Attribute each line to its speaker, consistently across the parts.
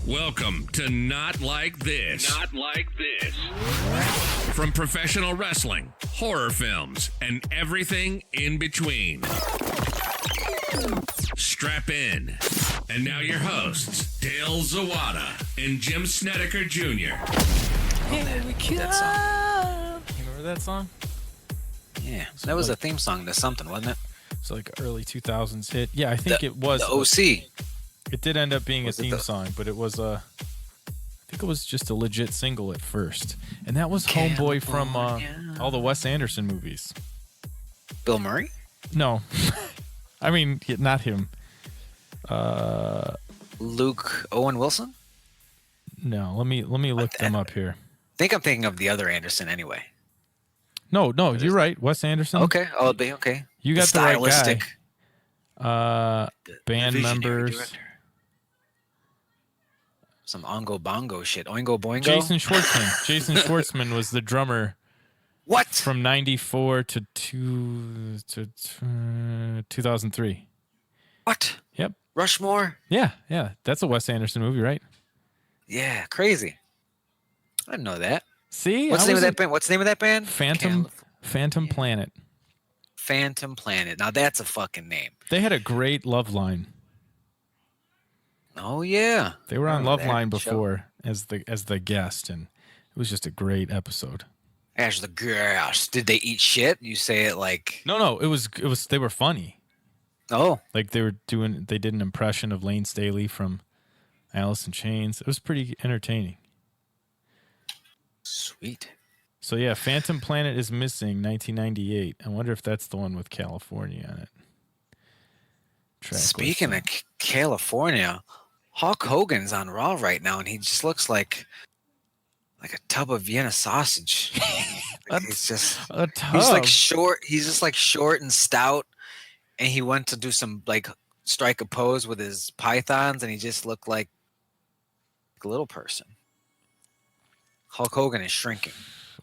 Speaker 1: Welcome to Not Like This. Not Like This. From professional wrestling, horror films, and everything in between. Strap in. And now your hosts, Dale Zawada and Jim Snedeker Jr.
Speaker 2: Here we come.
Speaker 3: That song.
Speaker 2: You remember that song?
Speaker 3: Yeah, that was a theme song to something, wasn't it?
Speaker 2: It's like early 2000s hit. Yeah, I think it was.
Speaker 3: The OC.
Speaker 2: It did end up being
Speaker 3: Was
Speaker 2: a
Speaker 3: it
Speaker 2: theme
Speaker 3: the-
Speaker 2: song, but it was I think it was just a legit single at first. And that was Homeboy from all the Wes Anderson movies.
Speaker 3: Bill Murray?
Speaker 2: No. I mean, not him.
Speaker 3: Luke Owen Wilson?
Speaker 2: No, let me look them up here.
Speaker 3: I think I'm thinking of the other Anderson anyway.
Speaker 2: No, you're right. Wes Anderson.
Speaker 3: Okay, okay.
Speaker 2: You got the right guy.
Speaker 3: The
Speaker 2: Band
Speaker 3: visionary
Speaker 2: members.
Speaker 3: director. Some Ongo Bongo shit. Oingo Boingo?
Speaker 2: Jason Schwartzman. Jason Schwartzman was the drummer
Speaker 3: What?
Speaker 2: from 94 to 2003.
Speaker 3: What?
Speaker 2: Yep.
Speaker 3: Rushmore?
Speaker 2: Yeah. That's a Wes Anderson movie, right?
Speaker 3: Yeah, crazy. I didn't know that.
Speaker 2: See?
Speaker 3: What's the name of that band? What's the name of that band?
Speaker 2: Phantom Planet.
Speaker 3: Phantom Planet. Now that's a fucking name.
Speaker 2: They had a great Love Line.
Speaker 3: Oh yeah.
Speaker 2: They were
Speaker 3: I
Speaker 2: on
Speaker 3: remember
Speaker 2: Love Line
Speaker 3: that show.
Speaker 2: before as the guest, and it was just a great episode.
Speaker 3: As the guest. Did they eat shit? You say it like
Speaker 2: No, it was they were funny.
Speaker 3: oh.
Speaker 2: Like they did an impression of Lane Staley from Alice in Chains. It was pretty entertaining.
Speaker 3: Sweet.
Speaker 2: So yeah, Phantom Planet is missing 1998. I wonder if that's the one with California on it. Track
Speaker 3: Speaking of
Speaker 2: listing.
Speaker 3: California, Hulk Hogan's on Raw right now, and he just looks like a tub of Vienna sausage. He's just
Speaker 2: a
Speaker 3: he's like
Speaker 2: tub.
Speaker 3: short. He's just like short and stout, and he went to do some like strike a pose with his pythons, and he just looked like a little person. Hulk Hogan is shrinking.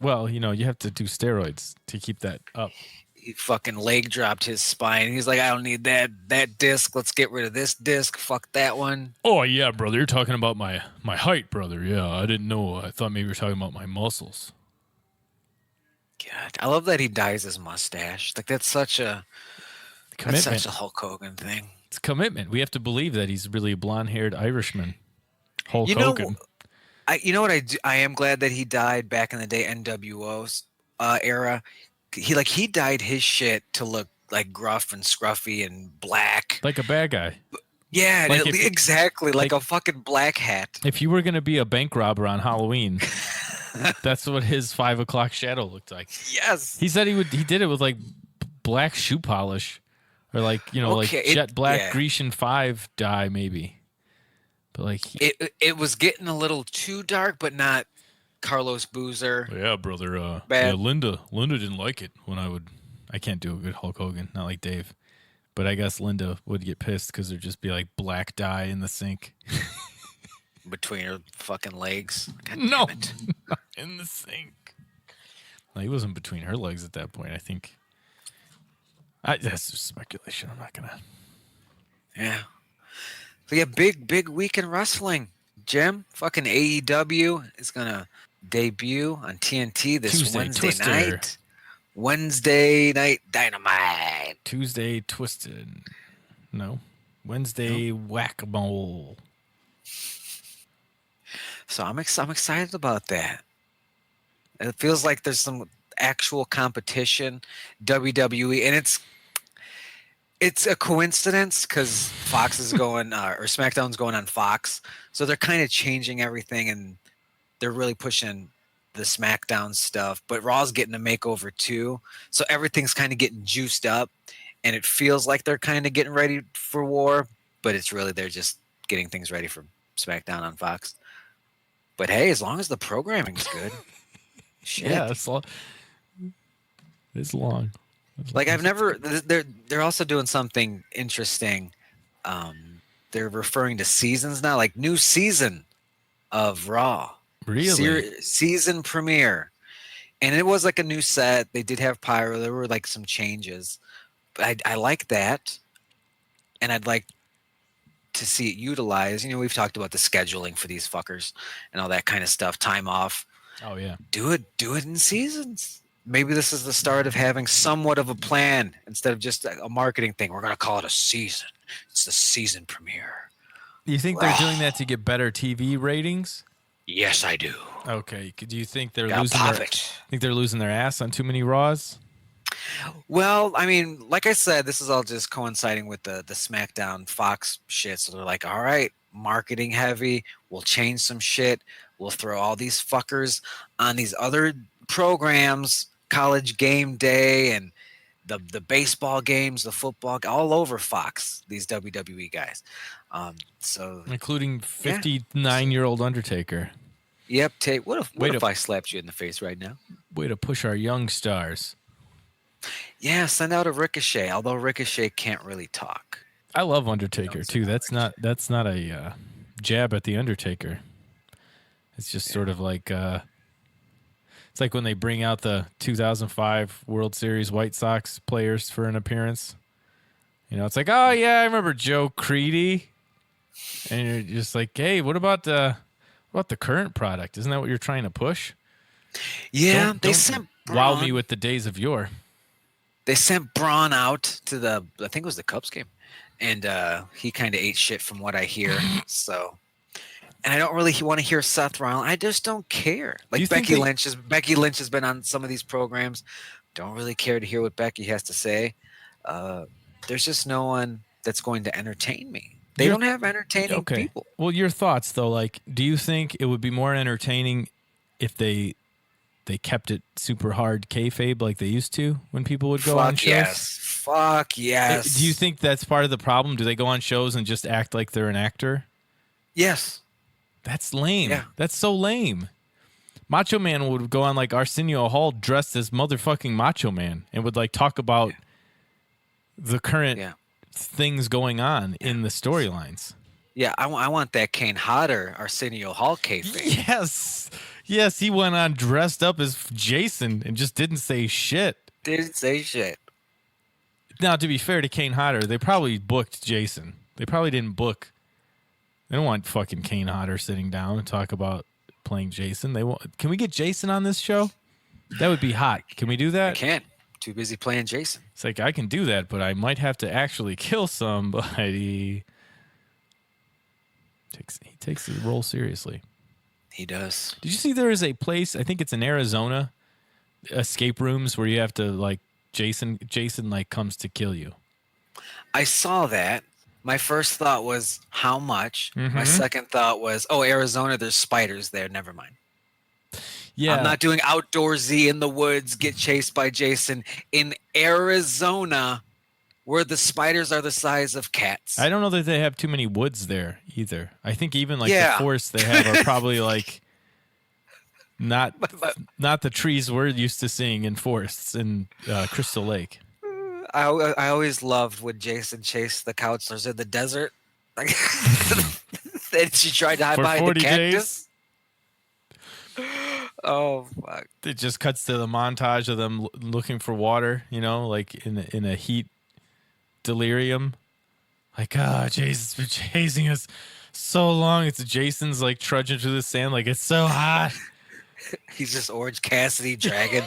Speaker 2: Well, you have to do steroids to keep that up.
Speaker 3: He fucking leg dropped his spine. He's like, I don't need that disc. Let's get rid of this disc. Fuck that one.
Speaker 2: Oh yeah, brother. You're talking about my height, brother. Yeah, I didn't know. I thought maybe you were talking about my muscles.
Speaker 3: God, I love that he dyes his mustache. Like that's such a
Speaker 2: Commitment.
Speaker 3: Hulk Hogan thing.
Speaker 2: It's commitment. We have to believe that he's really a blonde-haired Irishman. Hulk
Speaker 3: You know,
Speaker 2: Hogan.
Speaker 3: you know what I do? I am glad that he died back in the day NWO era. He dyed his shit to look like gruff and scruffy and black.
Speaker 2: Like a bad guy.
Speaker 3: Yeah,
Speaker 2: Like if-
Speaker 3: exactly. Like
Speaker 2: like-
Speaker 3: a fucking black hat.
Speaker 2: If you were going to be a bank robber on Halloween, that's what his 5 o'clock shadow looked like.
Speaker 3: Yes.
Speaker 2: He said he did it with like black shoe polish or like,
Speaker 3: Okay,
Speaker 2: like jet black
Speaker 3: yeah.
Speaker 2: Grecian 5 dye maybe. But like
Speaker 3: It was getting a little too dark, but not Carlos Boozer.
Speaker 2: yeah, brother.
Speaker 3: Bad.
Speaker 2: Linda didn't like it when I can't do a good Hulk Hogan, not like Dave. But I guess Linda would get pissed because there'd just be like black dye in the sink.
Speaker 3: Between her fucking legs. God
Speaker 2: No,
Speaker 3: damn it.
Speaker 2: not in the sink. No, he wasn't between her legs at that point. I think. That's just speculation. I'm not gonna.
Speaker 3: Yeah. So yeah, big week in wrestling. Jim, fucking AEW is gonna debut on TNT this
Speaker 2: Tuesday,
Speaker 3: Wednesday
Speaker 2: Twister.
Speaker 3: night. Wednesday night Dynamite.
Speaker 2: Tuesday Twisted. No. Wednesday Whack-A-Mole.
Speaker 3: So I'm excited about that. It feels like there's some actual competition, WWE, and it's a coincidence because Fox is going or SmackDown's going on Fox, so they're kind of changing everything, and they're really pushing the SmackDown stuff. But Raw's getting a makeover too, so everything's kind of getting juiced up, and it feels like they're kind of getting ready for war, but it's really they're just getting things ready for SmackDown on Fox. But hey, as long as the programming's good, shit.
Speaker 2: Yeah, it's long. It's long.
Speaker 3: Like I've never. They're also doing something interesting. They're referring to seasons now, like new season of Raw.
Speaker 2: Really?
Speaker 3: Season premiere, and it was like a new set. They did have pyro. There were like some changes, but I like that, and I'd like to see it utilized. We've talked about the scheduling for these fuckers and all that kind of stuff, time off.
Speaker 2: Oh yeah.
Speaker 3: Do it in seasons. Maybe this is the start of having somewhat of a plan instead of just a marketing thing. We're going to call it a season. It's the season premiere.
Speaker 2: You think they're doing that to get better TV ratings?
Speaker 3: Yes, I do.
Speaker 2: Okay. Do you think they're
Speaker 3: Gotta
Speaker 2: losing
Speaker 3: pop
Speaker 2: their
Speaker 3: it.
Speaker 2: think they're losing their ass on too many Raws?
Speaker 3: Well, I mean, like I said, this is all just coinciding with the SmackDown Fox shit. So they're like, all right, marketing heavy. We'll change some shit. We'll throw all these fuckers on these other programs, College Game Day and the baseball games, the football, all over Fox, these WWE guys. So,
Speaker 2: Including 59-year-old Undertaker.
Speaker 3: yep. What if I slapped you in the face right now?
Speaker 2: Way to push our young stars.
Speaker 3: Yeah, send out a Ricochet, although Ricochet can't really talk.
Speaker 2: I love Undertaker too. That's not a jab at the Undertaker. It's just sort of like it's like when they bring out the 2005 World Series White Sox players for an appearance. It's like, oh yeah, I remember Joe Creedy, and you're just like, hey, what about the current product? Isn't that what you're trying to push?
Speaker 3: Yeah,
Speaker 2: Don't
Speaker 3: they sent
Speaker 2: wow
Speaker 3: Braun.
Speaker 2: me with the days of yore.
Speaker 3: They sent Braun out to I think it was the Cubs game, and he kind of ate shit from what I hear. So, and I don't really want to hear Seth Rollins. I just don't care. Like Becky Lynch has been on some of these programs. Don't really care to hear what Becky has to say. There's just no one that's going to entertain me. They don't have entertaining people.
Speaker 2: Well, your thoughts though, like, do you think it would be more entertaining if they kept it super hard kayfabe like they used to when people would go on shows?
Speaker 3: Fuck yes.
Speaker 2: Do you think that's part of the problem? Do they go on shows and just act like they're an actor?
Speaker 3: Yes.
Speaker 2: That's lame.
Speaker 3: Yeah.
Speaker 2: That's so lame. Macho Man would go on like Arsenio Hall dressed as motherfucking Macho Man and would like talk about the current things going on in the storylines.
Speaker 3: Yeah, I want that Kane Hodder Arsenio Hall kayfabe.
Speaker 2: Yes, he went on dressed up as Jason and just didn't say shit.
Speaker 3: Didn't say shit.
Speaker 2: Now, to be fair to Kane Hodder, they probably booked Jason. They probably didn't book. They don't want fucking Kane Hodder sitting down and talk about playing Jason. Can we get Jason on this show? That would be hot. Can we do that?
Speaker 3: I can't. Too busy playing Jason.
Speaker 2: It's like, I can do that, but I might have to actually kill somebody. He takes the role seriously.
Speaker 3: He does.
Speaker 2: Did you see there is a place, I think it's in Arizona, escape rooms where you have to, like, Jason like comes to kill you?
Speaker 3: I saw that. My first thought was, how much?
Speaker 2: Mm-hmm.
Speaker 3: My second thought was, Arizona, there's spiders there. Never mind.
Speaker 2: Yeah.
Speaker 3: I'm not doing outdoorsy in the woods, get chased by Jason. In Arizona, where the spiders are the size of cats.
Speaker 2: I don't know that they have too many woods there either. I think even like the forests they have are probably like not the trees we're used to seeing in forests in Crystal Lake.
Speaker 3: I always loved when Jason chased the counselors in the desert. Like, and she tried to hide behind the cactus. Days? Oh fuck!
Speaker 2: It just cuts to the montage of them looking for water. Like in a heat delirium. Like, Jason's been chasing us so long. It's Jason's like trudging through the sand. Like, it's so hot.
Speaker 3: He's just Orange Cassidy dragging.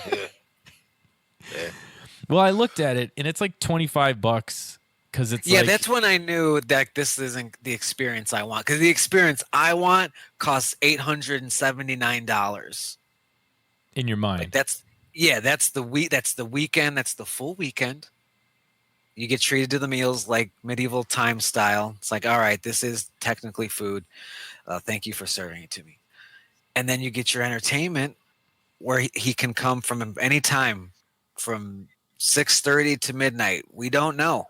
Speaker 2: Well, I looked at it and it's like $25 because it's
Speaker 3: that's when I knew that this isn't the experience I want. Because the experience I want costs $879
Speaker 2: in your mind.
Speaker 3: Like that's the weekend. That's the full weekend. You get treated to the meals like medieval time style. It's like, all right, this is technically food. Thank you for serving it to me. And then you get your entertainment where he can come from any time from 6:30 to midnight. We don't know.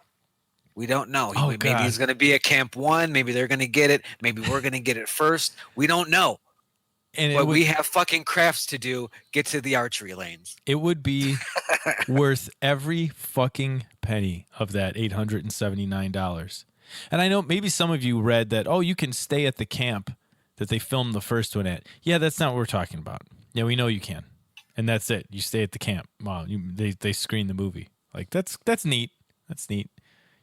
Speaker 3: Maybe he's going to be at Camp 1. Maybe they're going to get it. Maybe we're going to get it first. We don't know. But we have fucking crafts to do. Get to the archery lanes.
Speaker 2: It would be worth every fucking penny of that $879. And I know maybe some of you read that, you can stay at the camp that they filmed the first one at. Yeah, that's not what we're talking about. Yeah, we know you can. And that's it. You stay at the camp. Wow, they screen the movie. Like, that's neat. That's neat.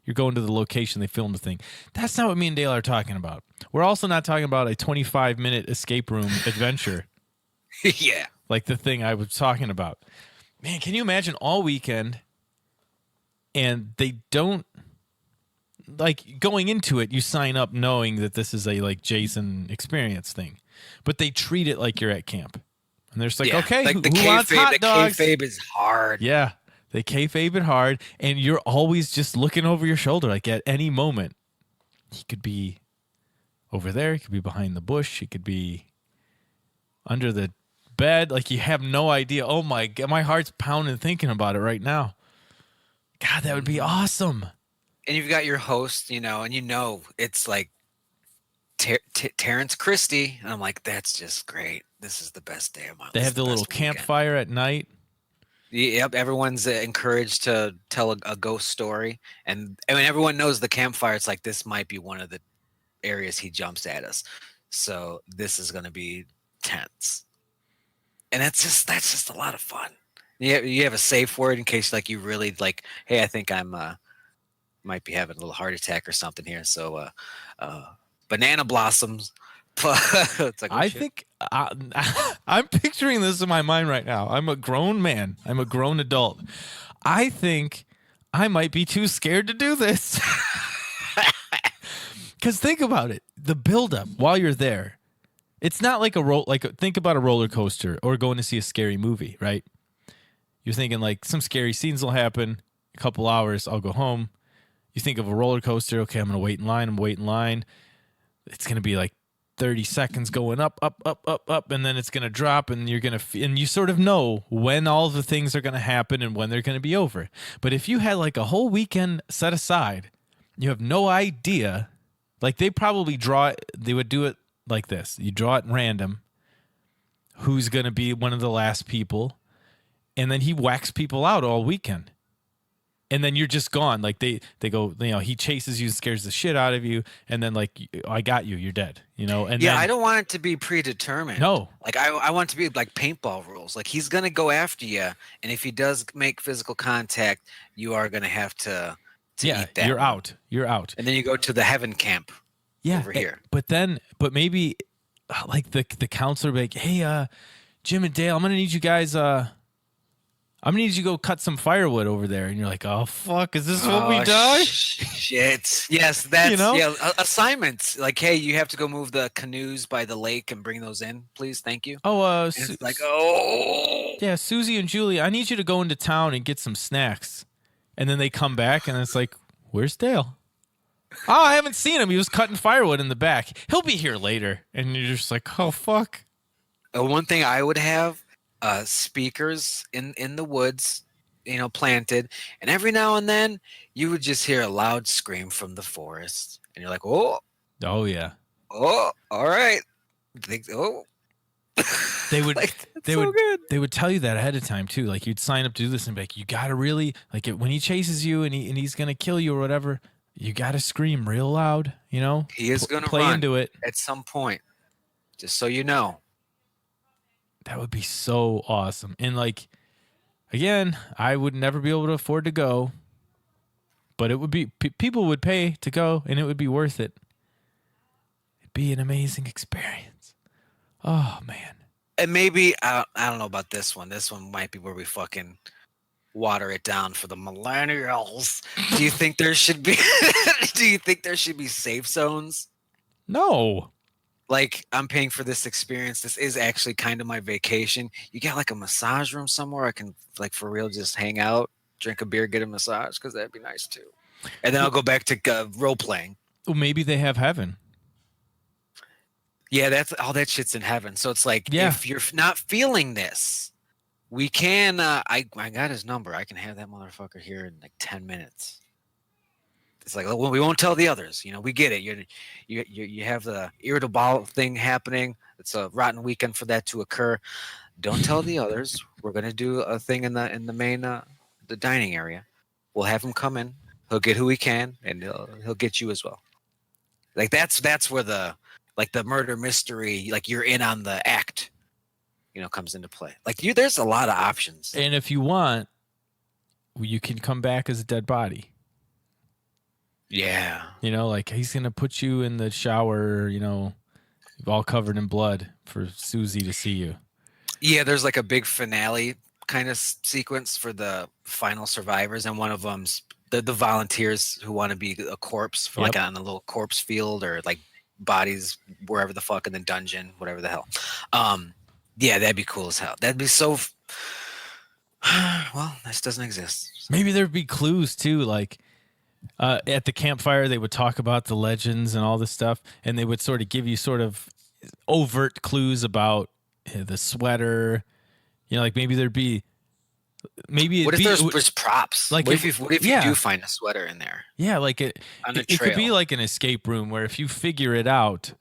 Speaker 2: You're going to the location they filmed the thing. That's not what me and Dale are talking about. We're also not talking about a 25-minute escape room adventure.
Speaker 3: Yeah.
Speaker 2: Like the thing I was talking about. Man, can you imagine all weekend and they don't, like, going into it, you sign up knowing that this is a, like, Jason experience thing. But they treat it like you're at camp. And they're just like, okay,
Speaker 3: like
Speaker 2: who
Speaker 3: the
Speaker 2: wants hot
Speaker 3: the
Speaker 2: dogs?
Speaker 3: kayfabe is hard.
Speaker 2: Yeah, they kayfabe it hard, and you're always just looking over your shoulder. Like at any moment, he could be over there. He could be behind the bush. He could be under the bed. Like you have no idea. Oh my God, my heart's pounding thinking about it right now. God, that would be awesome.
Speaker 3: And you've got your host, and it's like Terrence Christie. And I'm like, that's just great. This is the best day of my life.
Speaker 2: They have the little campfire at night.
Speaker 3: Yep, everyone's encouraged to tell a ghost story, and I mean everyone knows the campfire. It's like this might be one of the areas he jumps at us, so this is going to be tense, and that's just a lot of fun. You have a safe word in case like you really like, hey, I think I'm might be having a little heart attack or something here. So banana blossoms. It's like,
Speaker 2: I think I'm picturing this in my mind right now. I'm a grown man. I'm a grown adult. I think I might be too scared to do this. Because think about it. The buildup while you're there. It's not like think about a roller coaster or going to see a scary movie, right? You're thinking like some scary scenes will happen. A couple hours, I'll go home. You think of a roller coaster. Okay, I'm going to wait in line. It's going to be like 30 seconds going up, and then it's going to drop, and you're going to, and you sort of know when all the things are going to happen and when they're going to be over. But if you had like a whole weekend set aside, you have no idea. Like they would do it like this. You draw it random. Who's going to be one of the last people? And then he whacks people out all weekend. And then you're just gone. Like they go, he chases you, scares the shit out of you, and then like, I got you, you're dead. And
Speaker 3: yeah,
Speaker 2: then,
Speaker 3: I don't want it to be predetermined.
Speaker 2: No,
Speaker 3: like I want it to be like paintball rules. Like he's gonna go after you, and if he does make physical contact, you are gonna have to eat that.
Speaker 2: You're out. You're out.
Speaker 3: And then you go to the heaven camp.
Speaker 2: Yeah,
Speaker 3: over here.
Speaker 2: But maybe like the counselor be like, hey, Jim and Dale, I'm gonna need you guys. I'm gonna need you to go cut some firewood over there, and you're like, "Oh fuck, is this what we die?"
Speaker 3: Shit. Yes, that's assignments. Like, hey, you have to go move the canoes by the lake and bring those in, please. Thank you.
Speaker 2: Oh,
Speaker 3: it's like, oh,
Speaker 2: yeah, Susie and Julie, I need you to go into town and get some snacks, and then they come back, and it's like, "Where's Dale?" Oh, I haven't seen him. He was cutting firewood in the back. He'll be here later, and you're just like, "Oh fuck."
Speaker 3: One thing I would have. Speakers in the woods, planted, and every now and then you would just hear a loud scream from the forest, and you're like, oh
Speaker 2: yeah,
Speaker 3: all right.
Speaker 2: They would
Speaker 3: so good.
Speaker 2: They would tell you that ahead of time too. Like you'd sign up to do this and be like, you gotta really like it when he chases you and he's gonna kill you or whatever. You gotta scream real loud.
Speaker 3: He is gonna
Speaker 2: play
Speaker 3: run
Speaker 2: into it
Speaker 3: at some point, just so you know.
Speaker 2: That would be so awesome. And like, again, I would never be able to afford to go, but it would be, people would pay to go and it would be worth it. It'd be an amazing experience. Oh man.
Speaker 3: And maybe, I don't know about this one. This one might be where we fucking water it down for the millennials. Do you think there should be, safe zones?
Speaker 2: No.
Speaker 3: Like, I'm paying for this experience. This is actually kind of my vacation. You got like a massage room somewhere I can, like, for real, just hang out, drink a beer, get a massage, because that'd be nice too. And then I'll go back to role playing.
Speaker 2: Well, maybe they have heaven.
Speaker 3: Yeah, that's all that shit's in heaven. So it's like, if you're not feeling this, we can. I got his number. I can have that motherfucker here in like 10 minutes. It's like, well, we won't tell the others. We get it. You have the irritable thing happening. It's a rotten weekend for that to occur. Don't tell the others. We're gonna do a thing in the main the dining area. We'll have him come in. He'll get who he can, and he'll get you as well. Like that's where the murder mystery, like you're in on the act, comes into play. Like there's a lot of options.
Speaker 2: And if you want, you can come back as a dead body.
Speaker 3: Yeah.
Speaker 2: You know, like he's gonna put you in the shower, you know, all covered in blood for Susie to see you.
Speaker 3: Yeah, there's like a big finale kind of sequence for the final survivors, and one of them's the volunteers who want to be a corpse for like
Speaker 2: Yep.
Speaker 3: on a little corpse field or like bodies wherever the fuck in the dungeon, whatever the hell. Yeah, that'd be cool as hell. That'd be so. Well, this doesn't exist.
Speaker 2: Maybe there'd be clues too, like at the campfire they would talk about the legends and all this stuff, and they would sort of give you sort of overt clues about the sweater. You know, like maybe there'd be maybe
Speaker 3: What if
Speaker 2: it'd be,
Speaker 3: there's props?
Speaker 2: like
Speaker 3: What
Speaker 2: if-
Speaker 3: if you
Speaker 2: yeah.
Speaker 3: do find a sweater in there
Speaker 2: yeah, like
Speaker 3: on a
Speaker 2: it could be
Speaker 3: trail?
Speaker 2: like an escape room where if you figure it out,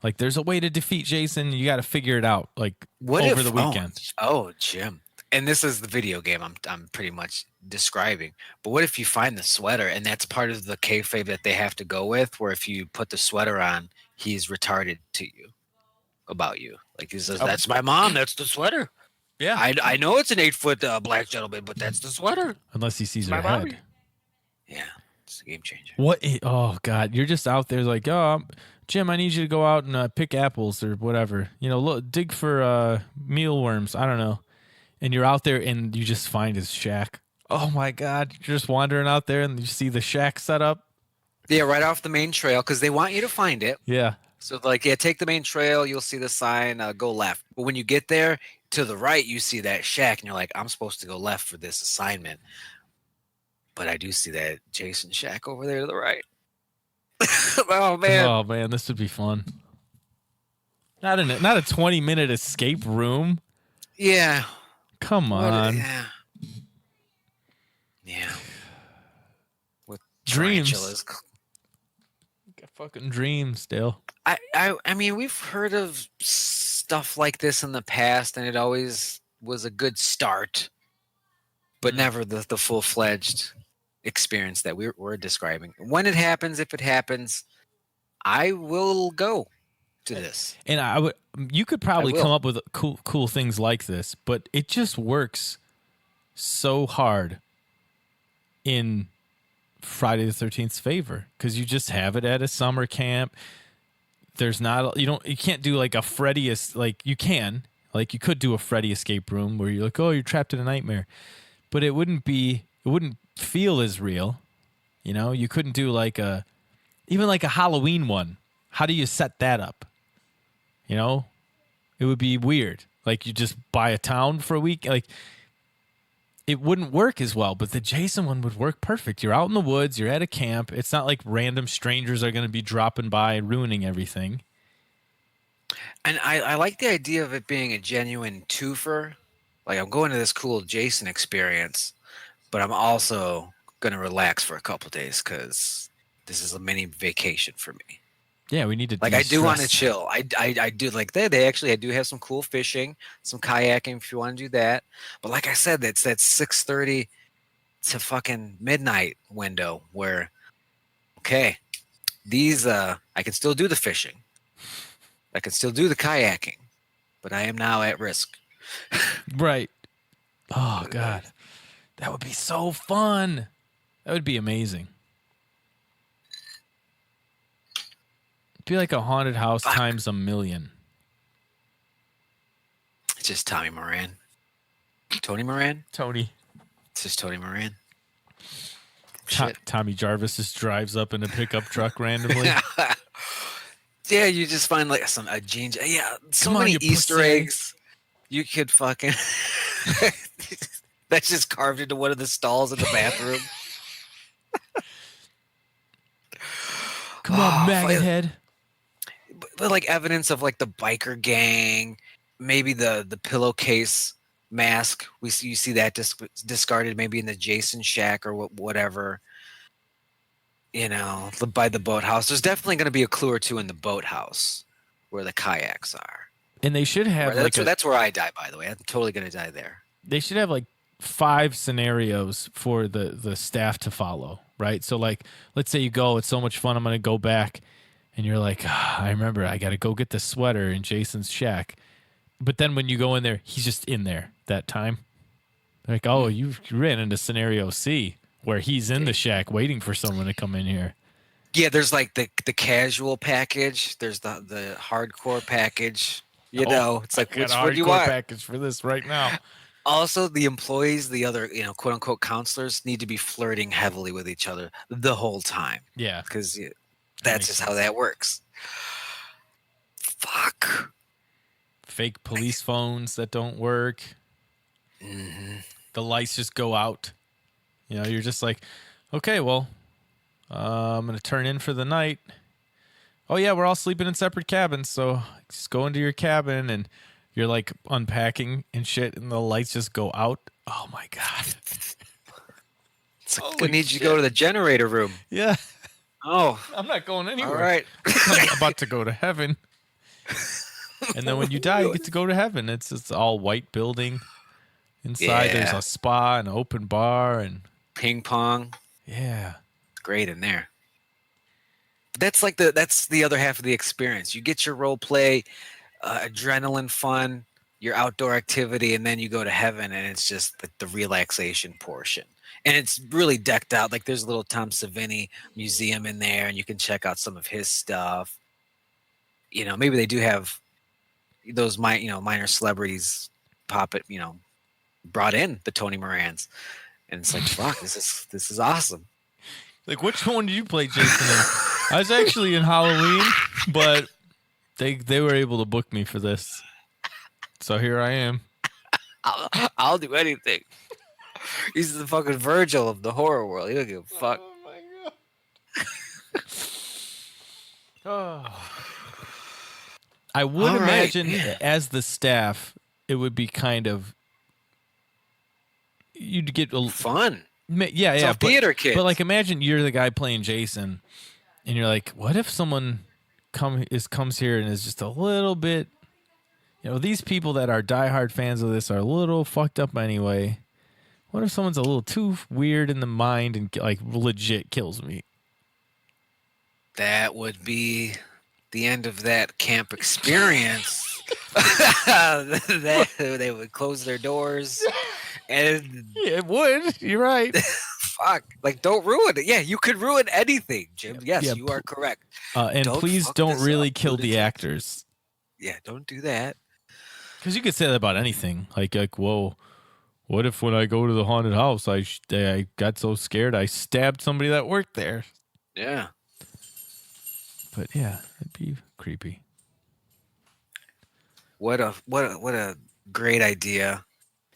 Speaker 2: like there's a way to defeat Jason, you got to figure it out like
Speaker 3: What
Speaker 2: over
Speaker 3: if
Speaker 2: the weekend.
Speaker 3: Oh, Jim. And this is the video game I'm pretty much describing. But what if you find the sweater and that's part of the kayfabe that they have to go with, where if you put the sweater on, he's retarded to you about you. Like he says,
Speaker 2: Oh.
Speaker 3: "That's my mom. That's the sweater.
Speaker 2: Yeah,
Speaker 3: I know it's an 8-foot black gentleman, but that's the sweater."
Speaker 2: unless he sees
Speaker 3: My
Speaker 2: her
Speaker 3: Bobby.
Speaker 2: head.
Speaker 3: Yeah, it's a game changer.
Speaker 2: Oh God, you're just out there like, Jim, I need you to go out and pick apples or whatever. You know, look, dig for mealworms. I don't know. And you're out there and you just find his shack. Oh my God, you're just wandering out there and you see the shack set up.
Speaker 3: Yeah, right off the main trail because they want you to find it.
Speaker 2: Yeah,
Speaker 3: So like, yeah, take the main trail. You'll see the sign. Go left. But when you get there, to the right, you see that shack, and you're like, I'm supposed to go left for this assignment. But I do see that Jason shack over there to the right. Oh man.
Speaker 2: Oh man, this would be fun. Not a 20-minute escape room.
Speaker 3: Yeah.
Speaker 2: Come
Speaker 3: What-
Speaker 2: on,
Speaker 3: Yeah. Yeah. With
Speaker 2: Dreams.
Speaker 3: tarantulas.
Speaker 2: fucking dreams, Dale.
Speaker 3: I mean, we've heard of stuff like this in the past, and it always was a good start, but never the full fledged experience that we're describing. When it happens, if it happens, I will go to this.
Speaker 2: And you could probably
Speaker 3: will.
Speaker 2: come up with cool things like this, but it just works so hard in Friday the 13th's favor because you just have it at a summer camp. There's not you can't do like a Freddy you could do a Freddy escape room where you're like, oh, you're trapped in a nightmare, but it wouldn't feel as real. You know, you couldn't do even like a Halloween one. How do you set that up? You know, it would be weird. Like you just buy a town for a week. Like it wouldn't work as well, but the Jason one would work perfect. You're out in the woods. You're at a camp. It's not like random strangers are going to be dropping by and ruining everything.
Speaker 3: And I like the idea of it being a genuine twofer. Like I'm going to this cool Jason experience, but I'm also going to relax for a couple days because this is a mini vacation for me.
Speaker 2: Yeah, we need to
Speaker 3: Like I do want to
Speaker 2: de-stress.
Speaker 3: chill. I do like they actually I do have some cool fishing, some kayaking if you want to do that. But like I said, that's that 6:30 to fucking midnight window where okay, these I can still do the fishing. I can still do the kayaking, but I am now at risk.
Speaker 2: Right. Oh God, that would be so fun. That would be amazing. It'd be like a haunted house
Speaker 3: Fuck.
Speaker 2: times a million.
Speaker 3: It's just Tommy Moran. Tony Moran?
Speaker 2: Tony.
Speaker 3: It's just Tony Moran.
Speaker 2: To-
Speaker 3: Shit.
Speaker 2: Tommy Jarvis just drives up in a pickup truck randomly.
Speaker 3: Yeah, you just find like a jeans. Yeah, so
Speaker 2: Come on,
Speaker 3: many
Speaker 2: you
Speaker 3: Easter
Speaker 2: pussy.
Speaker 3: eggs. You could fucking. That's just carved into one of the stalls in the bathroom.
Speaker 2: Come on,
Speaker 3: Oh,
Speaker 2: maggot head.
Speaker 3: But like evidence of like the biker gang, maybe the pillowcase mask. You see that discarded maybe in the Jason shack or whatever. You know, by the boathouse. There's definitely going to be a clue or two in the boathouse where the kayaks are.
Speaker 2: And they should have
Speaker 3: Right, that's where I die, by the way. I'm totally going to die there.
Speaker 2: they should have like 5 scenarios for the staff to follow, right? So like, let's say you go, it's so much fun, I'm going to go back, and you're like, I remember I got to go get the sweater in Jason's shack. But then when you go in there, he's just in there that time. Like, oh, you ran into scenario C where he's in the shack waiting for someone to come in here.
Speaker 3: Yeah, there's like the casual package. There's the hardcore package. You
Speaker 2: Oh,
Speaker 3: know, it's like
Speaker 2: I got
Speaker 3: which
Speaker 2: a
Speaker 3: one do you
Speaker 2: hardcore
Speaker 3: want?
Speaker 2: package for this right now.
Speaker 3: Also, the employees, the other, quote unquote counselors, need to be flirting heavily with each other the whole time
Speaker 2: Yeah,
Speaker 3: because
Speaker 2: that
Speaker 3: that's
Speaker 2: makes
Speaker 3: just
Speaker 2: sense.
Speaker 3: how that works. Fuck.
Speaker 2: Fake police phones that don't work.
Speaker 3: Hmm.
Speaker 2: The lights just go out. You're just like, okay, well, I'm gonna turn in for the night. Oh yeah, we're all sleeping in separate cabins, so just go into your cabin and you're like unpacking and shit, and the lights just go out. Oh my god!
Speaker 3: It's like,
Speaker 2: Holy
Speaker 3: I need you to go to the generator room.
Speaker 2: Yeah,
Speaker 3: Oh,
Speaker 2: I'm not going anywhere.
Speaker 3: all right.
Speaker 2: I'm about to go to heaven, and then when you die, you get to go to heaven. It's all white building. Inside, there's
Speaker 3: Yeah.
Speaker 2: a spa and an open bar, and
Speaker 3: Ping pong.
Speaker 2: yeah,
Speaker 3: It's great in there. That's that's the other half of the experience. You get your role play, adrenaline fun, your outdoor activity, and then you go to heaven, and it's just the relaxation portion. And it's really decked out. Like there's a little Tom Savini museum in there, and you can check out some of his stuff. Maybe they do have those minor celebrities pop it. Brought in the Tony Morans, and it's like, fuck, this is awesome.
Speaker 2: like which one did you play, Jason? In? I was actually in Halloween, but they were able to book me for this, so here I am.
Speaker 3: I'll do anything. He's the fucking Virgil of the horror world. He don't give a fuck.
Speaker 2: Oh my god. Oh. I would
Speaker 3: All right.
Speaker 2: imagine as the staff, it would be kind of you'd get a
Speaker 3: Fun.
Speaker 2: yeah,
Speaker 3: It's
Speaker 2: yeah,
Speaker 3: all theater kids.
Speaker 2: but like imagine you're the guy playing Jason, and you're like, what if someone comes here and is just a little bit, these people that are diehard fans of this are a little fucked up anyway. What if someone's a little too weird in the mind and like legit kills me?
Speaker 3: That would be the end of that camp experience. That they would close their doors and
Speaker 2: Yeah, it would. You're right.
Speaker 3: fuck, like don't ruin it. Yeah, you could ruin anything, Jim. Yes,
Speaker 2: Yeah,
Speaker 3: you are correct.
Speaker 2: And
Speaker 3: Don't
Speaker 2: please
Speaker 3: fuck
Speaker 2: don't
Speaker 3: this
Speaker 2: really
Speaker 3: up.
Speaker 2: kill
Speaker 3: Do
Speaker 2: the
Speaker 3: this.
Speaker 2: actors.
Speaker 3: Yeah, don't do that.
Speaker 2: Because you could say that about anything. Like, whoa, what if when I go to the haunted house, I got so scared I stabbed somebody that worked there?
Speaker 3: Yeah.
Speaker 2: But yeah, it'd be creepy.
Speaker 3: What a great idea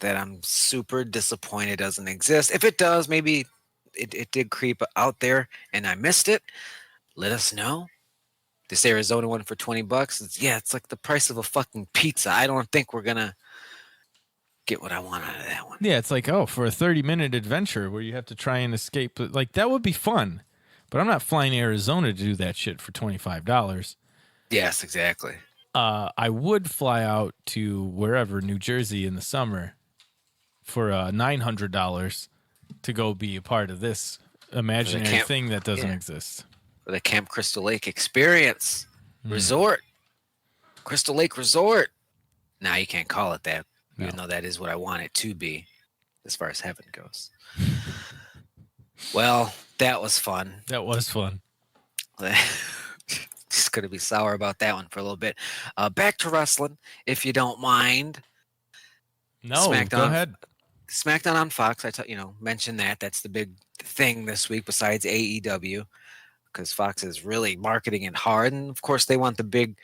Speaker 3: that I'm super disappointed doesn't exist. If it does, maybe it did creep out there and I missed it. Let us know. This Arizona one for $20. It's like the price of a fucking pizza. I don't think we're gonna get what I want out of that one.
Speaker 2: Yeah, it's like, for a 30-minute adventure where you have to try and escape. Like, that would be fun. But I'm not flying to Arizona to do that shit for $25.
Speaker 3: Yes, exactly.
Speaker 2: I would fly out to wherever, New Jersey in the summer for $900 to go be a part of this imaginary
Speaker 3: camp-
Speaker 2: thing that doesn't
Speaker 3: yeah.
Speaker 2: exist.
Speaker 3: For the Camp Crystal Lake experience resort. Crystal Lake Resort. Now you can't call it that, even though that is what I want it to be as far as heaven goes. Well, that was fun.
Speaker 2: That was fun.
Speaker 3: Just gonna be sour about that one for a little bit. Back to wrestling, if you don't mind.
Speaker 2: No,
Speaker 3: SmackDown.
Speaker 2: go ahead.
Speaker 3: SmackDown on Fox. Mentioned that. That's the big thing this week besides AEW, because Fox is really marketing it hard, and of course they want the big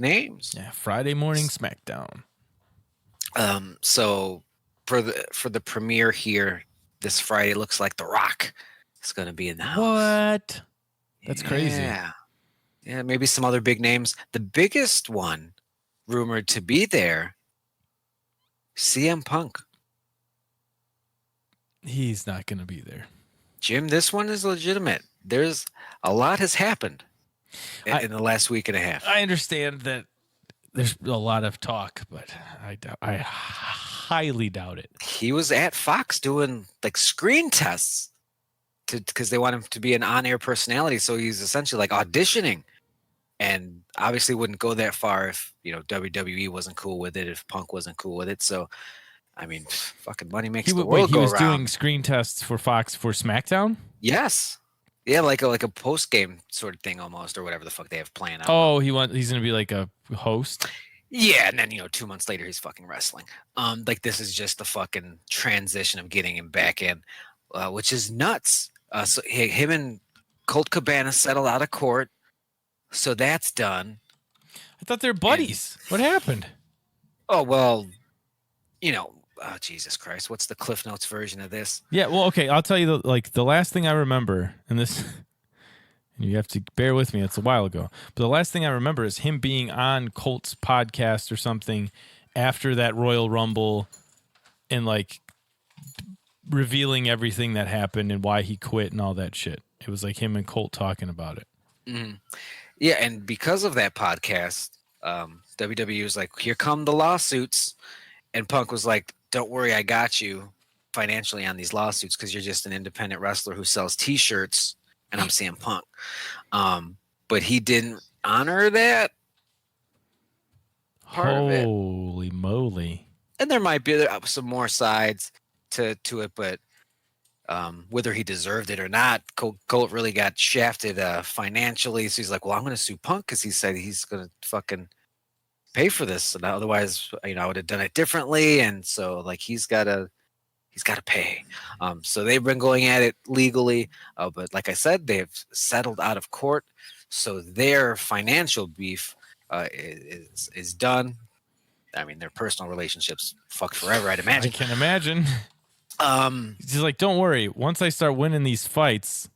Speaker 3: names.
Speaker 2: Yeah, Friday morning SmackDown.
Speaker 3: So for the premiere here this Friday, it looks like The Rock is going to be in the house.
Speaker 2: What? That's crazy.
Speaker 3: Yeah, maybe some other big names. The biggest one rumored to be there, CM Punk.
Speaker 2: He's not going to be there.
Speaker 3: Jim, this one is legitimate. There's a lot has happened in the last week and a half.
Speaker 2: I understand that there's a lot of talk, but I highly doubt it.
Speaker 3: He was at Fox doing like screen tests because they want him to be an on-air personality. So he's essentially like auditioning, and obviously wouldn't go that far if WWE wasn't cool with it, if Punk wasn't cool with it. So, I mean, fucking money makes the world go
Speaker 2: he was
Speaker 3: around.
Speaker 2: doing screen tests for Fox for SmackDown?
Speaker 3: Yes. Yeah, like a post game sort of thing almost, or whatever the fuck they have planned.
Speaker 2: Oh, he's gonna be like a host.
Speaker 3: Yeah, and then 2 months later he's fucking wrestling. Like this is just the fucking transition of getting him back in, which is nuts. So him and Colt Cabana settled out of court, so that's done.
Speaker 2: I thought they're buddies. What happened?
Speaker 3: Oh well, oh Jesus Christ, what's the Cliff Notes version of this?
Speaker 2: Yeah, well, okay, I'll tell you the last thing I remember, and this, and you have to bear with me, it's a while ago, but the last thing I remember is him being on Colt's podcast or something after that Royal Rumble and like revealing everything that happened and why he quit and all that shit. It was like him and Colt talking about it.
Speaker 3: Mm-hmm. Yeah, and because of that podcast, WWE was like, here come the lawsuits. And Punk was like, don't worry, I got you financially on these lawsuits because you're just an independent wrestler who sells T-shirts, and I'm CM Punk. But he didn't honor that part of it.
Speaker 2: Holy moly.
Speaker 3: And there might be some more sides to it, but whether he deserved it or not, Colt really got shafted financially. So he's like, well, I'm going to sue Punk because he said he's going to fucking pay for this, and otherwise, I would have done it differently. And so, like, he's got to pay. So they've been going at it legally, but like I said, they've settled out of court. So their financial beef is done. I mean, their personal relationships fucked forever, I'd imagine.
Speaker 2: I can imagine. He's like, don't worry. Once I start winning these fights.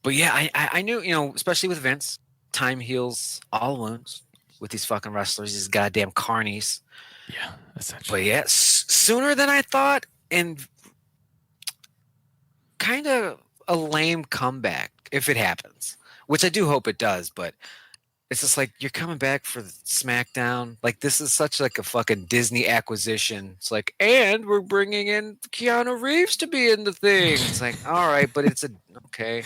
Speaker 3: But yeah, I knew, especially with Vince, time heals all wounds with these fucking wrestlers, these goddamn carnies.
Speaker 2: Yeah, essentially.
Speaker 3: But yeah, sooner than I thought, and kind of a lame comeback if it happens, which I do hope it does. But it's just like, you're coming back for SmackDown. Like, this is such like a fucking Disney acquisition. It's like, and we're bringing in Keanu Reeves to be in the thing. It's like, all right, but it's okay.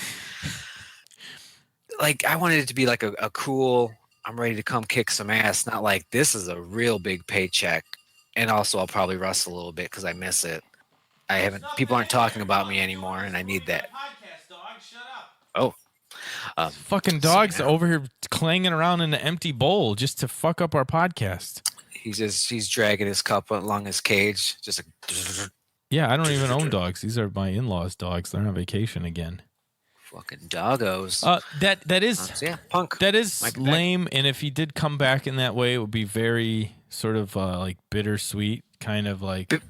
Speaker 3: Like, I wanted it to be like a cool, I'm ready to come kick some ass. Not like, this is a real big paycheck. And also, I'll probably wrestle a little bit because I miss it. People aren't talking about me anymore, and I need that. Oh.
Speaker 2: Fucking dogs over here clanging around in an empty bowl just to fuck up our podcast.
Speaker 3: He's dragging his cup along his cage. Just like,
Speaker 2: yeah, I don't even own dogs. These are my in-laws' dogs. They're on vacation again.
Speaker 3: Fucking doggos.
Speaker 2: That is
Speaker 3: Punk.
Speaker 2: That is lame. And if he did come back in that way, it would be very sort of like bittersweet, kind of like.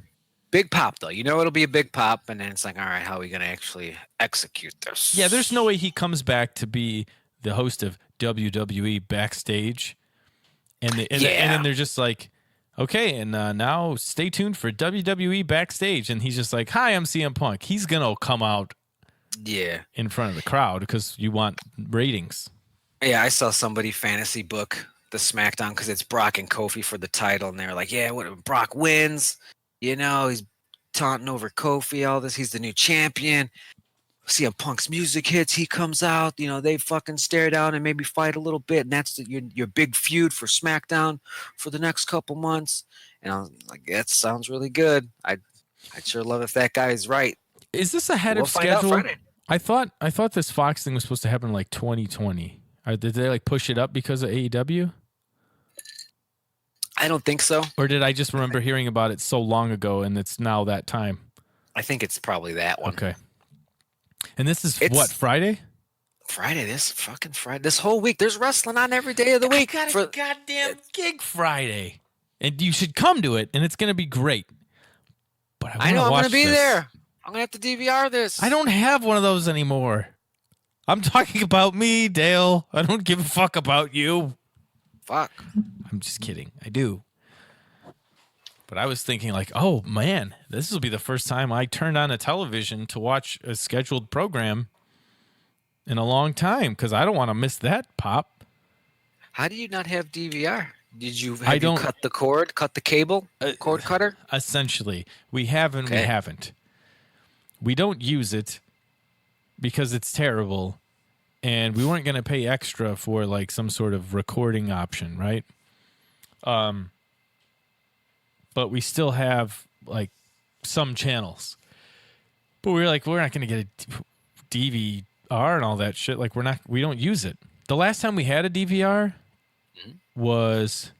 Speaker 3: Big pop, though. It'll be a big pop, and then it's like, all right, how are we going to actually execute this?
Speaker 2: Yeah, there's no way he comes back to be the host of WWE Backstage. And then they're just like, okay, and now stay tuned for WWE Backstage. And he's just like, hi, I'm CM Punk. He's going to come out in front of the crowd because you want ratings.
Speaker 3: Yeah, I saw somebody fantasy book the SmackDown because it's Brock and Kofi for the title, and they're like, yeah, when Brock wins, he's taunting over Kofi, all this. He's the new champion. CM Punk's music hits. He comes out. They fucking stare down and maybe fight a little bit. And that's your big feud for SmackDown for the next couple months. And I was like, that sounds really good. I'd sure love if that guy is right.
Speaker 2: Is this ahead of schedule? I thought this Fox thing was supposed to happen in like 2020. Did they like push it up because of AEW?
Speaker 3: I don't think so.
Speaker 2: Or did I just remember hearing about it so long ago and it's now that time?
Speaker 3: I think it's probably that one.
Speaker 2: Okay. And this is what, Friday?
Speaker 3: Friday, this fucking Friday. This whole week. There's wrestling on every day of the week.
Speaker 2: I got a goddamn gig Friday. And you should come to it, and it's going to be great. But I know I'm going to be
Speaker 3: there. I'm going to have to DVR this.
Speaker 2: I don't have one of those anymore. I'm talking about me, Dale. I don't give a fuck about you.
Speaker 3: Fuck.
Speaker 2: I'm just kidding. I do. But I was thinking like, oh, man, this will be the first time I turned on a television to watch a scheduled program in a long time because I don't want to miss that pop.
Speaker 3: How do you not have DVR? Did you cut the cord, cut the cable, cord cutter?
Speaker 2: Essentially. We have and we haven't. We don't use it because it's terrible. And we weren't going to pay extra for like some sort of recording option, right? But we still have like some channels. But we're not going to get a DVR and all that shit. Like we don't use it. The last time we had a DVR was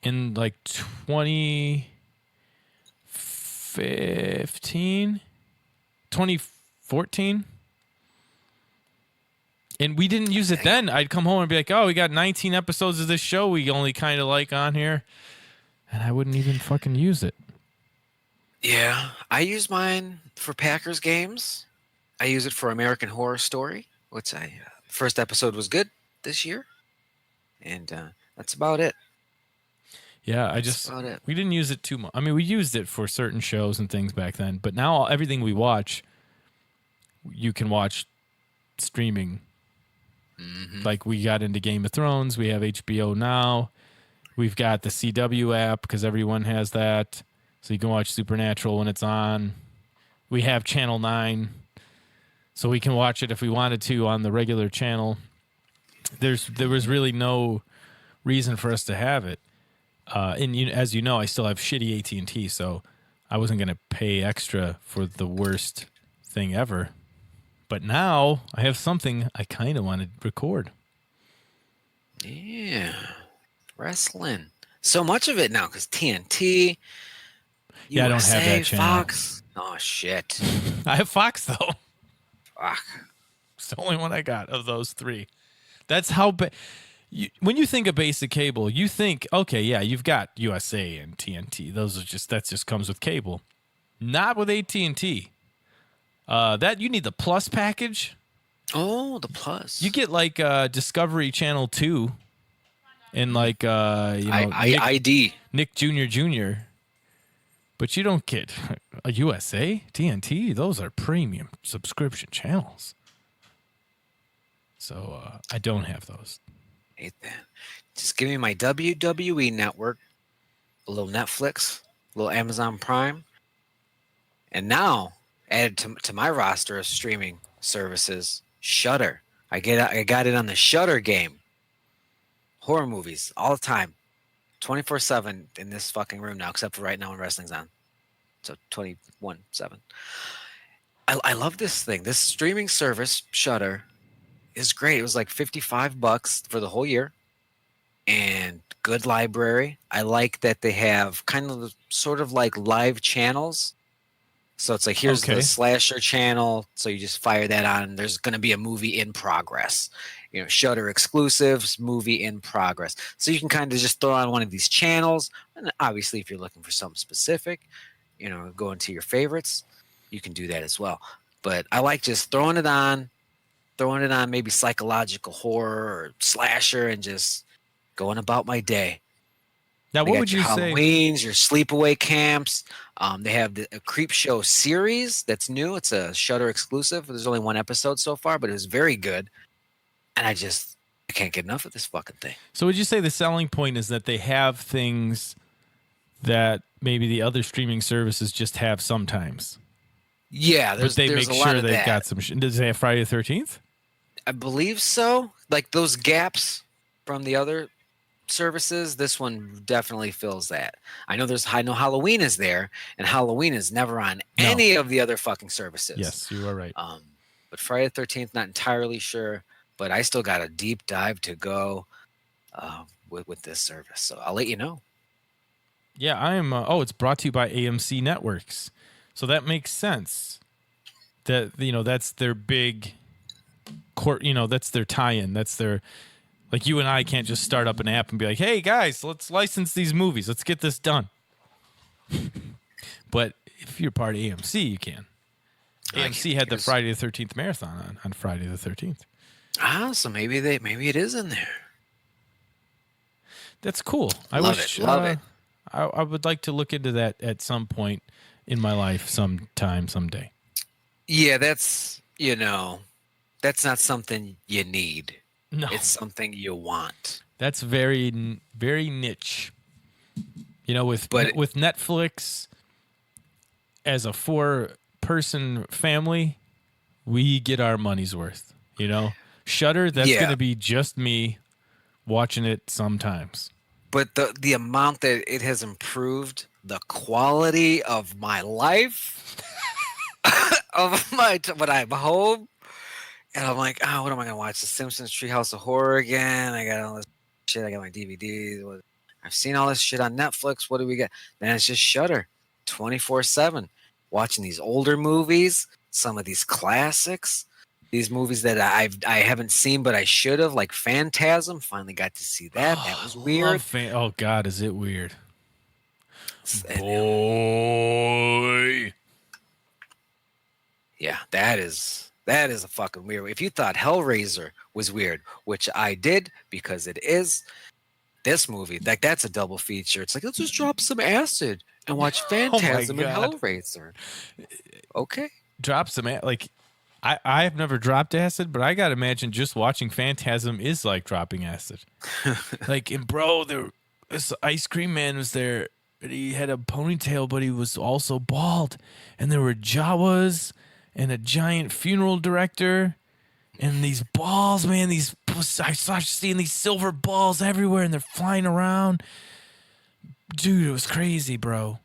Speaker 2: in like 2014. And we didn't use it then. I'd come home and be like, oh, we got 19 episodes of this show we only kind of like on here. And I wouldn't even fucking use it.
Speaker 3: Yeah, I use mine for Packers games. I use it for American Horror Story, which first episode was good this year. And that's about it.
Speaker 2: Yeah, we didn't use it too much. I mean, we used it for certain shows and things back then. But now everything we watch, you can watch streaming. Mm-hmm. Like we got into Game of Thrones. We have HBO now. We've got the CW app because everyone has that. So you can watch Supernatural when it's on. We have Channel 9. So we can watch it if we wanted to on the regular channel. There was really no reason for us to have it. And as you know, I still have shitty AT&T, so I wasn't going to pay extra for the worst thing ever. But now I have something I kind of want to record.
Speaker 3: Yeah. Wrestling. So much of it now because TNT.
Speaker 2: Yeah, USA, I don't have that channel.
Speaker 3: Fox. Oh, shit.
Speaker 2: I have Fox, though.
Speaker 3: Fuck.
Speaker 2: It's the only one I got of those three. That's how when you think of basic cable, you think, okay, yeah, you've got USA and TNT. That just comes with cable. Not with AT&T. That you need the Plus package.
Speaker 3: Oh, the Plus.
Speaker 2: You get like Discovery Channel 2 and like Nick Jr. But you don't get a USA, TNT. Those are premium subscription channels. So I don't have those.
Speaker 3: Hate that. Just give me my WWE network, a little Netflix, a little Amazon Prime, and now added to my roster of streaming services, Shudder. I got it on the Shudder game. Horror movies all the time, 24/7 in this fucking room now, except for right now when wrestling's on. So 21/7. I love this thing. This streaming service, Shudder, is great. It was like $55 for the whole year, and good library. I like that they have kind of sort of like live channels. So it's like, here's the slasher channel. So you just fire that on. There's going to be a movie in progress. Shudder exclusives, movie in progress. So you can kind of just throw on one of these channels. And obviously, if you're looking for something specific, go into your favorites, you can do that as well. But I like just throwing it on maybe psychological horror or slasher and just going about my day.
Speaker 2: Now, what would you say?
Speaker 3: Halloweens, your sleepaway camps. They have a Creep Show series that's new. It's a Shudder exclusive. There's only one episode so far, but it was very good. And I can't get enough of this fucking thing.
Speaker 2: So would you say the selling point is that they have things that maybe the other streaming services just have sometimes?
Speaker 3: Yeah,
Speaker 2: but they make sure they've got some. Does they have Friday the 13th?
Speaker 3: I believe so. Like those gaps from the other services, this one definitely fills that. I know Halloween is there, and Halloween is never on any of the other fucking services.
Speaker 2: Yes, you are right.
Speaker 3: But Friday the 13th, not entirely sure, but I still got a deep dive to go with this service. So I'll let you know.
Speaker 2: Yeah, I am. It's brought to you by AMC Networks. So that makes sense. That that's their big that's their tie-in. That's their, like, you and I can't just start up an app and be like, hey guys, let's license these movies. Let's get this done. But if you're part of AMC, you can. AMC had the Friday the 13th marathon on Friday the 13th.
Speaker 3: So maybe it is in there.
Speaker 2: That's cool.
Speaker 3: Love it.
Speaker 2: I would like to look into that at some point in my life, someday.
Speaker 3: Yeah, that's not something you need.
Speaker 2: No,
Speaker 3: it's something you want.
Speaker 2: That's very, very niche. With Netflix as a 4-person family, we get our money's worth. Shudder, that's going to be just me watching it sometimes.
Speaker 3: But the amount that it has improved the quality of my life, of when I'm home, and I'm like, oh, what am I gonna watch? The Simpsons Treehouse of Horror again. I got all this shit. I got my DVDs. I've seen all this shit on Netflix. What do we get? Then it's just Shudder, 24/7, watching these older movies, some of these classics, these movies that I haven't seen but I should have, like Phantasm. Finally got to see that. That was weird.
Speaker 2: Oh God, is it weird?
Speaker 3: And-
Speaker 2: Boy.
Speaker 3: Yeah, that is a fucking weird. If you thought Hellraiser was weird, which I did because it is, this movie, like that's a double feature. It's like, let's just drop some acid and watch Phantasm and
Speaker 2: God.
Speaker 3: Hellraiser. Okay.
Speaker 2: Drop some like I have never dropped acid, but I gotta imagine just watching Phantasm is like dropping acid. Like, and bro, this ice cream man was there. And he had a ponytail, but he was also bald. And there were Jawas and a giant funeral director. And these balls, man, I started seeing these silver balls everywhere, and they're flying around. Dude, it was crazy, bro.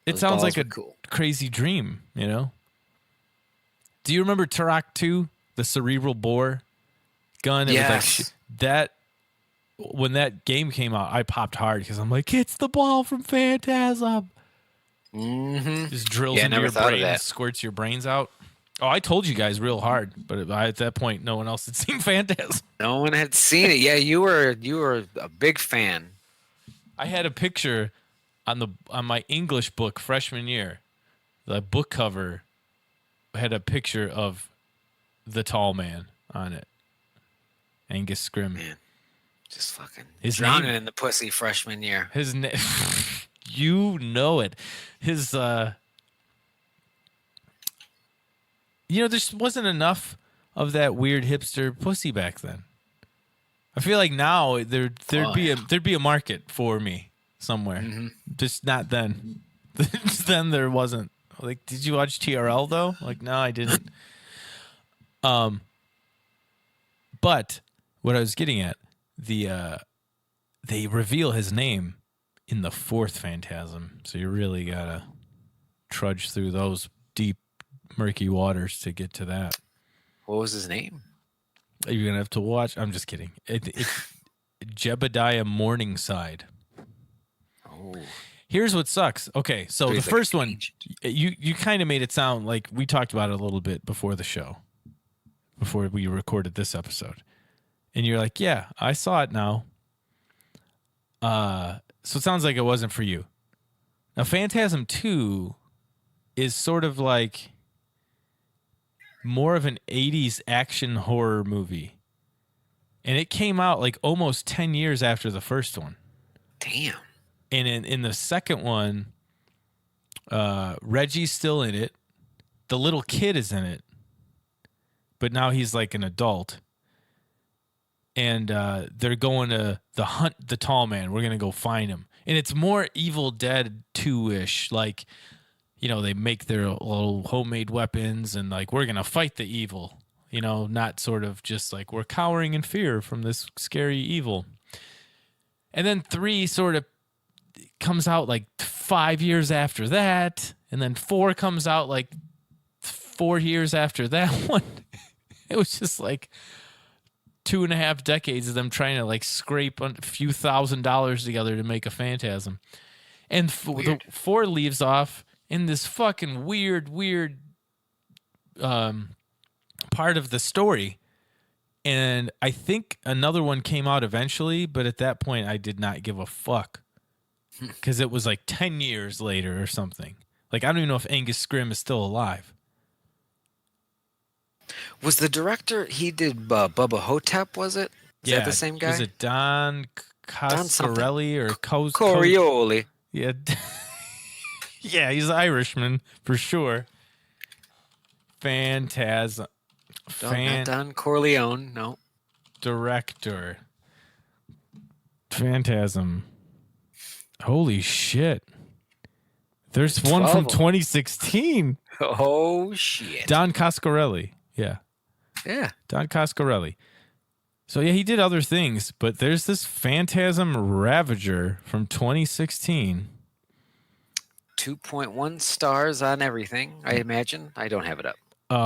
Speaker 2: It
Speaker 3: Those
Speaker 2: sounds
Speaker 3: balls
Speaker 2: like a
Speaker 3: were cool.
Speaker 2: crazy dream, you know? Do you remember Turok 2, the cerebral bore gun? It
Speaker 3: Yes.
Speaker 2: was like that. When that game came out, I popped hard because I'm like, it's the ball from Phantasm.
Speaker 3: Mm-hmm.
Speaker 2: Just drills
Speaker 3: Yeah, I
Speaker 2: into
Speaker 3: never
Speaker 2: your
Speaker 3: thought of
Speaker 2: brain,
Speaker 3: that.
Speaker 2: squirts your brains out. Oh, I told you guys real hard, but at that point, no one else had seen Phantasm.
Speaker 3: No one had seen it. Yeah, you were a big fan.
Speaker 2: I had a picture on my English book freshman year. The book cover had a picture of the tall man on it, Angus Scrimm.
Speaker 3: Man, just fucking
Speaker 2: His
Speaker 3: drowning
Speaker 2: name-
Speaker 3: in the pussy freshman year.
Speaker 2: His name, you know it. His, there just wasn't enough of that weird hipster pussy back then. I feel like now there'd be a market for me somewhere.
Speaker 3: Mm-hmm.
Speaker 2: Just not then. Then there wasn't. Like, did you watch TRL though? Like, no, I didn't. But what I was getting at, they reveal his name in the fourth Phantasm, so you really gotta trudge through those deep, murky waters to get to that.
Speaker 3: What was his name?
Speaker 2: You're gonna have to watch. I'm just kidding. It's Jebediah Morningside.
Speaker 3: Oh,
Speaker 2: Here's what sucks. Okay, so the
Speaker 3: he's like
Speaker 2: first
Speaker 3: an
Speaker 2: one,
Speaker 3: agent.
Speaker 2: you kind of made it sound like we talked about it a little bit before the show, before we recorded this episode, and you're like, "Yeah, I saw it now." So it sounds like it wasn't for you. Now, Phantasm 2 is sort of like more of an 80s action horror movie, and it came out like almost 10 years after the first one.
Speaker 3: Damn.
Speaker 2: And in the second one, Reggie's still in it. The little kid is in it, but now he's like an adult. And they're going to hunt the tall man. We're going to go find him. And it's more Evil Dead 2-ish. Like, they make their little homemade weapons and like, we're going to fight the evil. Not sort of just like we're cowering in fear from this scary evil. And then 3 sort of comes out like 5 years after that, and then 4 comes out like 4 years after that one. It was just like 2.5 decades of them trying to like scrape a few $1,000s together to make a Phantasm. And the 4 leaves off in this fucking weird part of the story. And I think another one came out eventually, but at that point I did not give a fuck. Because it was like 10 years later or something. Like, I don't even know if Angus Scrimm is still alive.
Speaker 3: Was the director, he did Bubba Hotep, was it? Is that the same guy?
Speaker 2: Was it Don Coscarelli or
Speaker 3: Corioli.
Speaker 2: Yeah. Yeah, he's Irishman for sure. Phantasm.
Speaker 3: Not Don Corleone, no.
Speaker 2: Director. Phantasm. Holy shit. There's one
Speaker 3: 12
Speaker 2: from
Speaker 3: of 'em.
Speaker 2: 2016.
Speaker 3: Oh, shit.
Speaker 2: Don Coscarelli. Yeah.
Speaker 3: Yeah.
Speaker 2: Don Coscarelli. So yeah, he did other things, but there's this Phantasm Ravager from 2016.
Speaker 3: 2.1 stars on everything, I imagine. I don't have it up.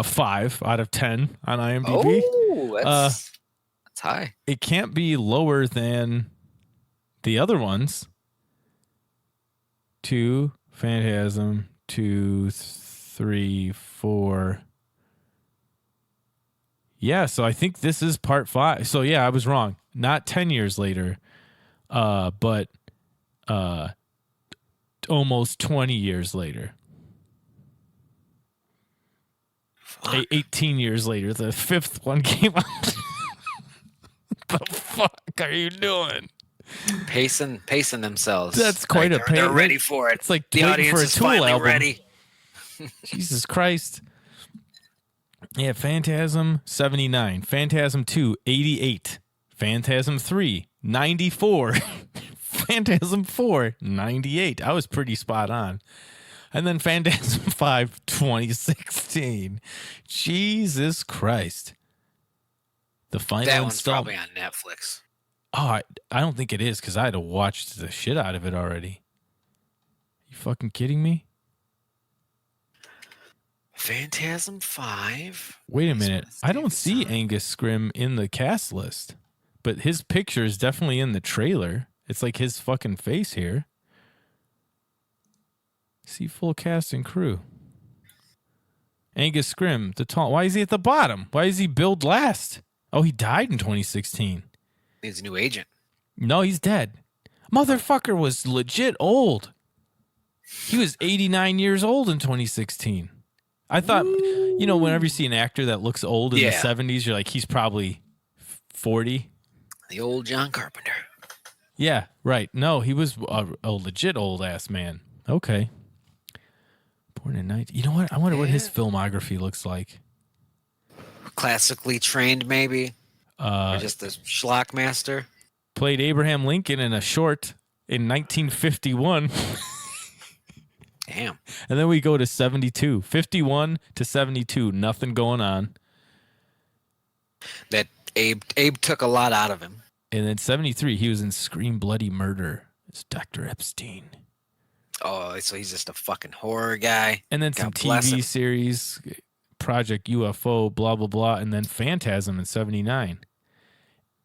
Speaker 2: 5 out of 10 on IMDb.
Speaker 3: Oh, that's high.
Speaker 2: It can't be lower than the other ones. 2, Phantasm, 2, 3, 4. Yeah, so I think this is part 5. So yeah, I was wrong. Not 10 years later, but almost 20 years later. 18 years later, the 5th one came out. What the fuck are you doing?
Speaker 3: Pacing themselves.
Speaker 2: That's quite a pace.
Speaker 3: They're ready for it.
Speaker 2: It's like
Speaker 3: the
Speaker 2: waiting
Speaker 3: audience
Speaker 2: for a
Speaker 3: is
Speaker 2: Tool
Speaker 3: finally
Speaker 2: album.
Speaker 3: ready.
Speaker 2: Jesus Christ. Yeah, Phantasm 79, Phantasm 2 88, Phantasm 3 94, Phantasm 4 98. I was pretty spot on. And then Phantasm 5 2016. Jesus Christ. The final
Speaker 3: That one's
Speaker 2: installment.
Speaker 3: probably on Netflix.
Speaker 2: Oh, I don't think it is because I had to watch the shit out of it already. You fucking kidding me?
Speaker 3: Phantasm 5.
Speaker 2: Wait a minute.
Speaker 3: That's
Speaker 2: I don't
Speaker 3: David
Speaker 2: see
Speaker 3: Simon.
Speaker 2: Angus Scrim in the cast list, but his picture is definitely in the trailer. It's like his fucking face here. See full cast and crew. Angus Scrim, the tall. Why is he at the bottom? Why is he billed last? Oh, he died in 2016.
Speaker 3: He's a new agent.
Speaker 2: No, he's dead. Motherfucker was legit old. He was 89 years old in 2016. I thought, whenever you see an actor that looks old in the
Speaker 3: Yeah.
Speaker 2: 70s, you're like, he's probably 40.
Speaker 3: The old John Carpenter.
Speaker 2: Yeah, right. No, he was a legit old ass man. Okay. Born in 19. You know what? I wonder what his filmography looks like.
Speaker 3: Classically trained, maybe. Or just a schlock master.
Speaker 2: Played Abraham Lincoln in a short in 1951.
Speaker 3: Damn.
Speaker 2: And then we go to 72. 51 to 72. Nothing going on.
Speaker 3: That Abe took a lot out of him.
Speaker 2: And then 73, he was in Scream Bloody Murder. It's Dr. Epstein.
Speaker 3: Oh, so he's just a fucking horror guy.
Speaker 2: And then some
Speaker 3: God bless
Speaker 2: TV
Speaker 3: him.
Speaker 2: series, Project UFO, blah, blah, blah. And then Phantasm in 79.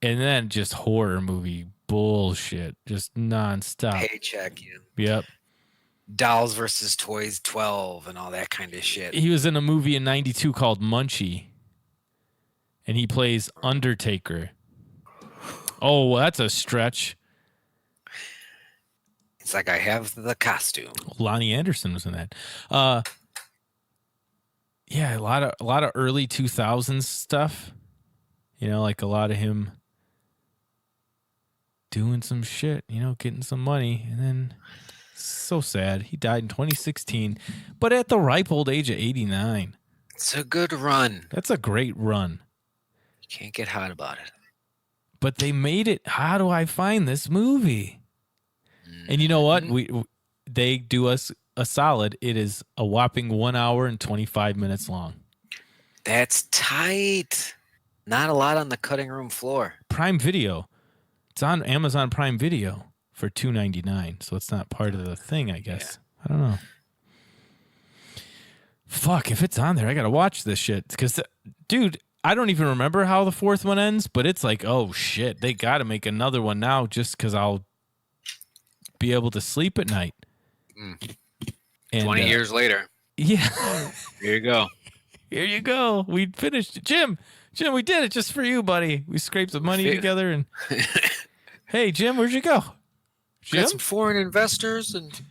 Speaker 2: And then just horror movie bullshit. Just nonstop.
Speaker 3: Paycheck, yeah.
Speaker 2: Yep.
Speaker 3: Dolls versus Toys 12 and all that kind of shit.
Speaker 2: He was in a movie in 92 called Munchie. And he plays Undertaker. Oh, well, that's a stretch.
Speaker 3: It's like I have the costume.
Speaker 2: Lonnie Anderson was in that. Yeah, a lot of early 2000s stuff. Like a lot of him doing some shit, getting some money, and then so sad. He died in 2016, but at the ripe old age of 89.
Speaker 3: It's a good run.
Speaker 2: That's a great run.
Speaker 3: You can't get hot about it.
Speaker 2: But they made it. How do I find this movie? And you know what? They do us a solid. It is a whopping 1 hour and 25 minutes long.
Speaker 3: That's tight. Not a lot on the cutting room floor.
Speaker 2: Prime Video. It's on Amazon Prime Video for $2.99. So it's not part of the thing, I guess. I don't know. Fuck, if it's on there, I got to watch this shit. Because, dude, I don't even remember how the 4th one ends, but it's like, oh, shit, they got to make another one now just because I'll be able to sleep at night. And,
Speaker 3: 20 years later.
Speaker 2: Yeah.
Speaker 3: Here you go.
Speaker 2: Here you go. We finished it. Jim, we did it just for you, buddy. We scraped the money together and hey, Jim, where'd you go? Jim?
Speaker 3: Got some foreign investors and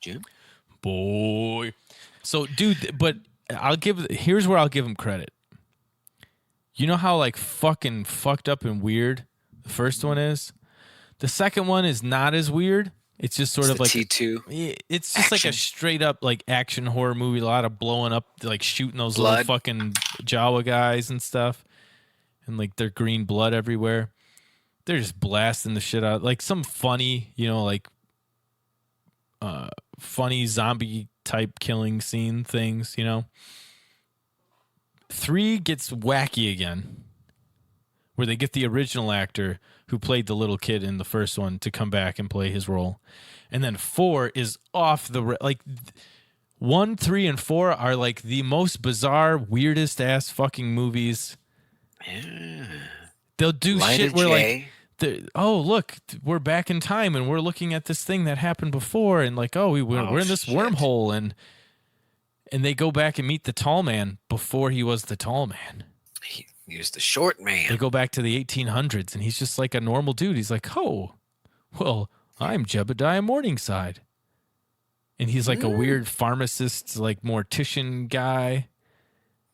Speaker 3: Jim.
Speaker 2: Boy. So, dude, but here's where I'll give him credit. You know how like fucking fucked up and weird the first one is? The second one is not as weird. It's just sort of like
Speaker 3: T2.
Speaker 2: It's just like a straight up like action horror movie. A lot of blowing up, like shooting those little fucking Jawa guys and stuff, and like their green blood everywhere. They're just blasting the shit out. Like some funny, like funny zombie type killing scene things. 3 gets wacky again, where they get the original actor who played the little kid in the first one to come back and play his role. And then 4 is off the like 1, 3, and 4 are like the most bizarre, weirdest ass fucking movies.
Speaker 3: Yeah.
Speaker 2: They'll do
Speaker 3: Light
Speaker 2: shit
Speaker 3: of
Speaker 2: where
Speaker 3: J.
Speaker 2: like, oh look, we're back in time and we're looking at this thing that happened before, and like, oh, we're in this
Speaker 3: shit.
Speaker 2: wormhole, and they go back and meet the tall man before he was the tall man.
Speaker 3: He was the short man.
Speaker 2: They go back to the 1800s, and he's just like a normal dude. He's like, oh, well, I'm Jebediah Morningside. And he's like a weird pharmacist, like mortician guy.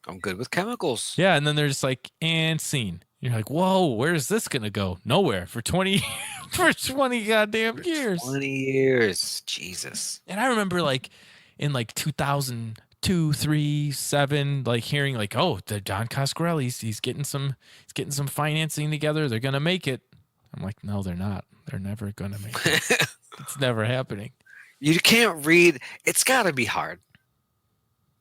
Speaker 3: I'm good with chemicals.
Speaker 2: Yeah, and then they're just like, and scene. You're like, whoa, where's this going to go? Nowhere for 20 goddamn years.
Speaker 3: 20 years. Jesus.
Speaker 2: And I remember like in like 2002, 3, 7, like hearing like, oh, the Don Coscarelli, he's getting some financing together. They're going to make it. I'm like, no, they're not. They're never going to make it. It's never happening.
Speaker 3: You can't read. It's got to be hard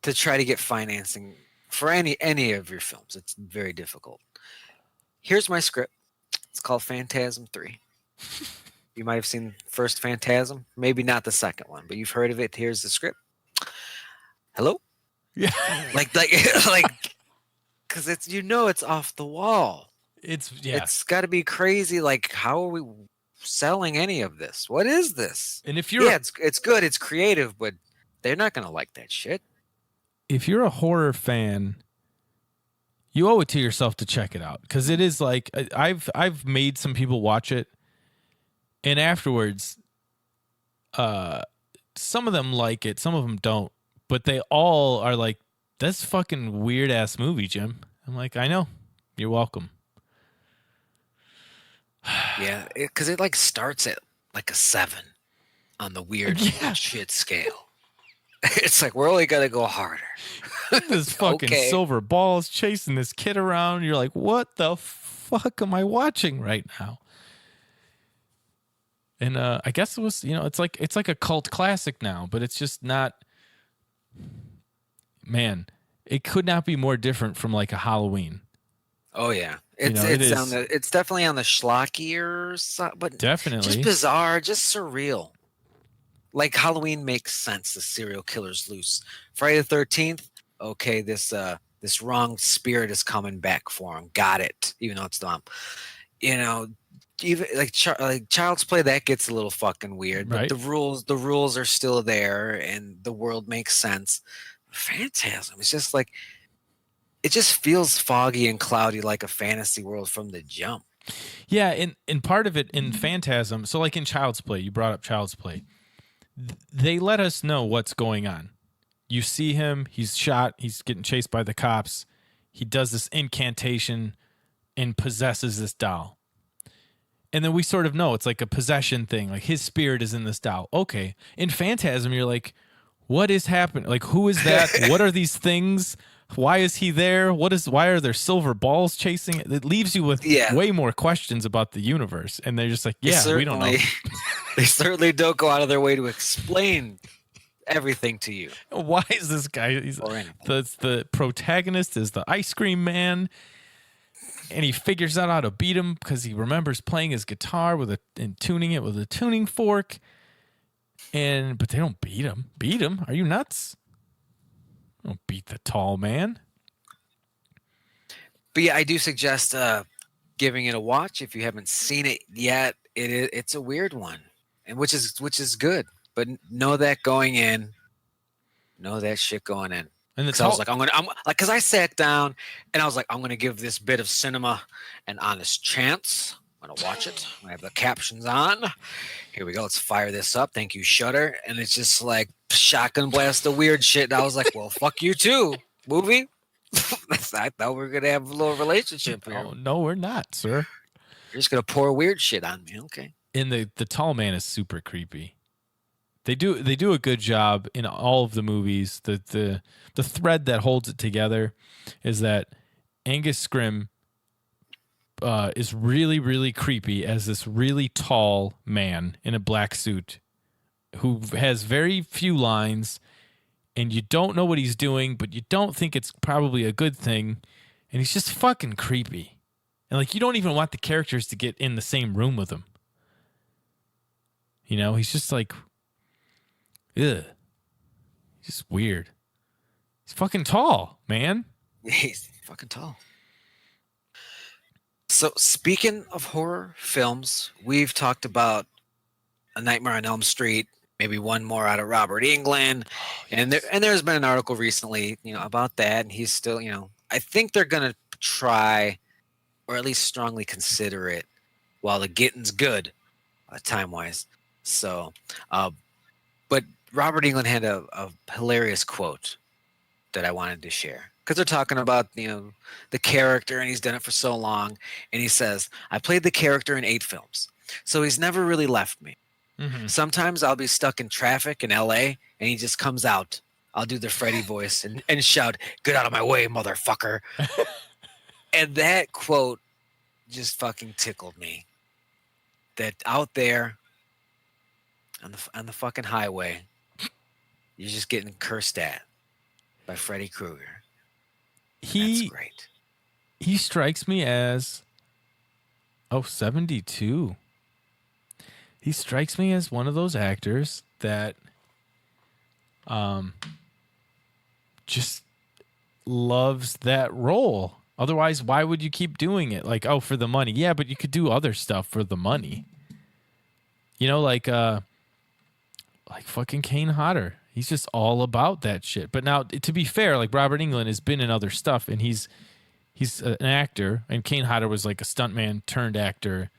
Speaker 3: to try to get financing for any of your films. It's very difficult. Here's my script. It's called Phantasm 3. You might have seen first Phantasm, maybe not the second one, but you've heard of it. Here's the script. Hello?
Speaker 2: Yeah.
Speaker 3: like, because it's it's off the wall. It's got to be crazy. Like, how are we selling any of this? What is this?
Speaker 2: And if you're
Speaker 3: it's good, it's creative, but they're not gonna like that shit.
Speaker 2: If you're a horror fan, you owe it to yourself to check it out, because it is like I've made some people watch it, and afterwards, some of them like it, some of them don't, but they all are like, "That's fucking weird ass movie, Jim." I'm like, I know, you're welcome.
Speaker 3: Yeah, because it like starts at like a 7 on the weird shit scale. It's like, we're only gonna go harder.
Speaker 2: This fucking silver balls chasing this kid around. You're like, what the fuck am I watching right now? And I guess it was, it's like a cult classic now, but it's just not. Man, it could not be more different from like a Halloween.
Speaker 3: Oh yeah, it's definitely on the schlockier side, but
Speaker 2: definitely
Speaker 3: just bizarre, just surreal. Like Halloween makes sense. The serial killer's loose. Friday the 13th. Okay, this wrong spirit is coming back for him. Got it. Even though it's dumb. Even like Child's Play, that gets a little fucking weird. But
Speaker 2: right.
Speaker 3: the rules are still there, and the world makes sense. Phantasm. It's just like. It just feels foggy and cloudy like a fantasy world from the jump.
Speaker 2: Yeah, and part of it in Phantasm, so like in Child's Play, you brought up Child's Play, they let us know what's going on. You see him, he's shot, he's getting chased by the cops, he does this incantation and possesses this doll. And then we sort of know it's like a possession thing, like his spirit is in this doll. Okay, in Phantasm, you're like, what is happening? Like, who is that? What are these things? Why is he there? Why are there silver balls chasing it? It leaves you with way more questions about the universe. And they're just like, we don't know.
Speaker 3: They certainly don't go out of their way to explain everything to you.
Speaker 2: Why is this guy? The protagonist is the ice cream man. And he figures out how to beat him because he remembers playing his guitar and tuning it with a tuning fork. But they don't beat him. Beat him? Are you nuts? Don't beat the tall man.
Speaker 3: But yeah, I do suggest giving it a watch if you haven't seen it yet. It's a weird one, and which is good. But know that going in, know that shit going in. And I was like, because I sat down and I was like, I'm gonna give this bit of cinema an honest chance. I'm gonna watch it. I have the captions on. Here we go. Let's fire this up. Thank you, Shudder. And it's just like shotgun blast of weird shit. And I was like, well, fuck you too, movie. I thought we were gonna have a little relationship here.
Speaker 2: Oh no, we're not, sir.
Speaker 3: You're just gonna pour weird shit on me, okay?
Speaker 2: And the tall man is super creepy. They do a good job in all of the movies. The thread that holds it together is that Angus Scrimm is really, really creepy as this really tall man in a black suit who has very few lines, and you don't know what he's doing, but you don't think it's probably a good thing, and he's just fucking creepy. And like you don't even want the characters to get in the same room with him. You know, he's just like, ugh. He's just weird. He's fucking tall, man.
Speaker 3: He's fucking tall. So speaking of horror films, we've talked about A Nightmare on Elm Street, maybe one more out of Robert Englund, and there's been an article recently, about that, and he's still, I think they're gonna try, or at least strongly consider it, while the getting's good, time wise. So, but Robert Englund had a hilarious quote that I wanted to share. Because they're talking about, the character, and he's done it for so long. And he says, I played the character in 8 films, so he's never really left me.
Speaker 2: Mm-hmm.
Speaker 3: Sometimes I'll be stuck in traffic in L.A., and he just comes out. I'll do the Freddy voice and shout, get out of my way, motherfucker. And that quote just fucking tickled me. That out there on the fucking highway, you're just getting cursed at by Freddy Krueger. That's great.
Speaker 2: He strikes me as 72. He strikes me as one of those actors that just loves that role. Otherwise, why would you keep doing it? Like, for the money. Yeah, but you could do other stuff for the money. Like fucking Kane Hodder. He's just all about that shit. But now, to be fair, like Robert Englund has been in other stuff, and he's an actor, and Kane Hodder was like a stuntman turned actor.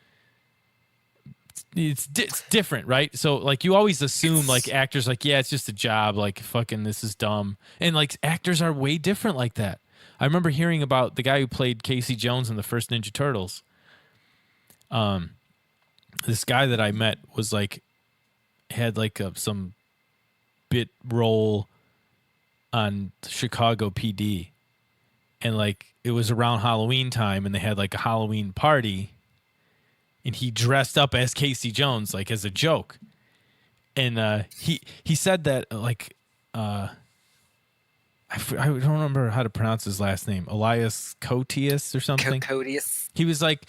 Speaker 2: It's different, right? So like you always assume like actors like, yeah, it's just a job, like fucking this is dumb. And like actors are way different like that. I remember hearing about the guy who played Casey Jones in the first Ninja Turtles. This guy that I met was like had like some bit role on Chicago PD, and like it was around Halloween time, and they had like a Halloween party, and he dressed up as Casey Jones like as a joke, and he said that like I don't remember how to pronounce his last name, Elias Koteas or something.
Speaker 3: Koteas.
Speaker 2: He was like,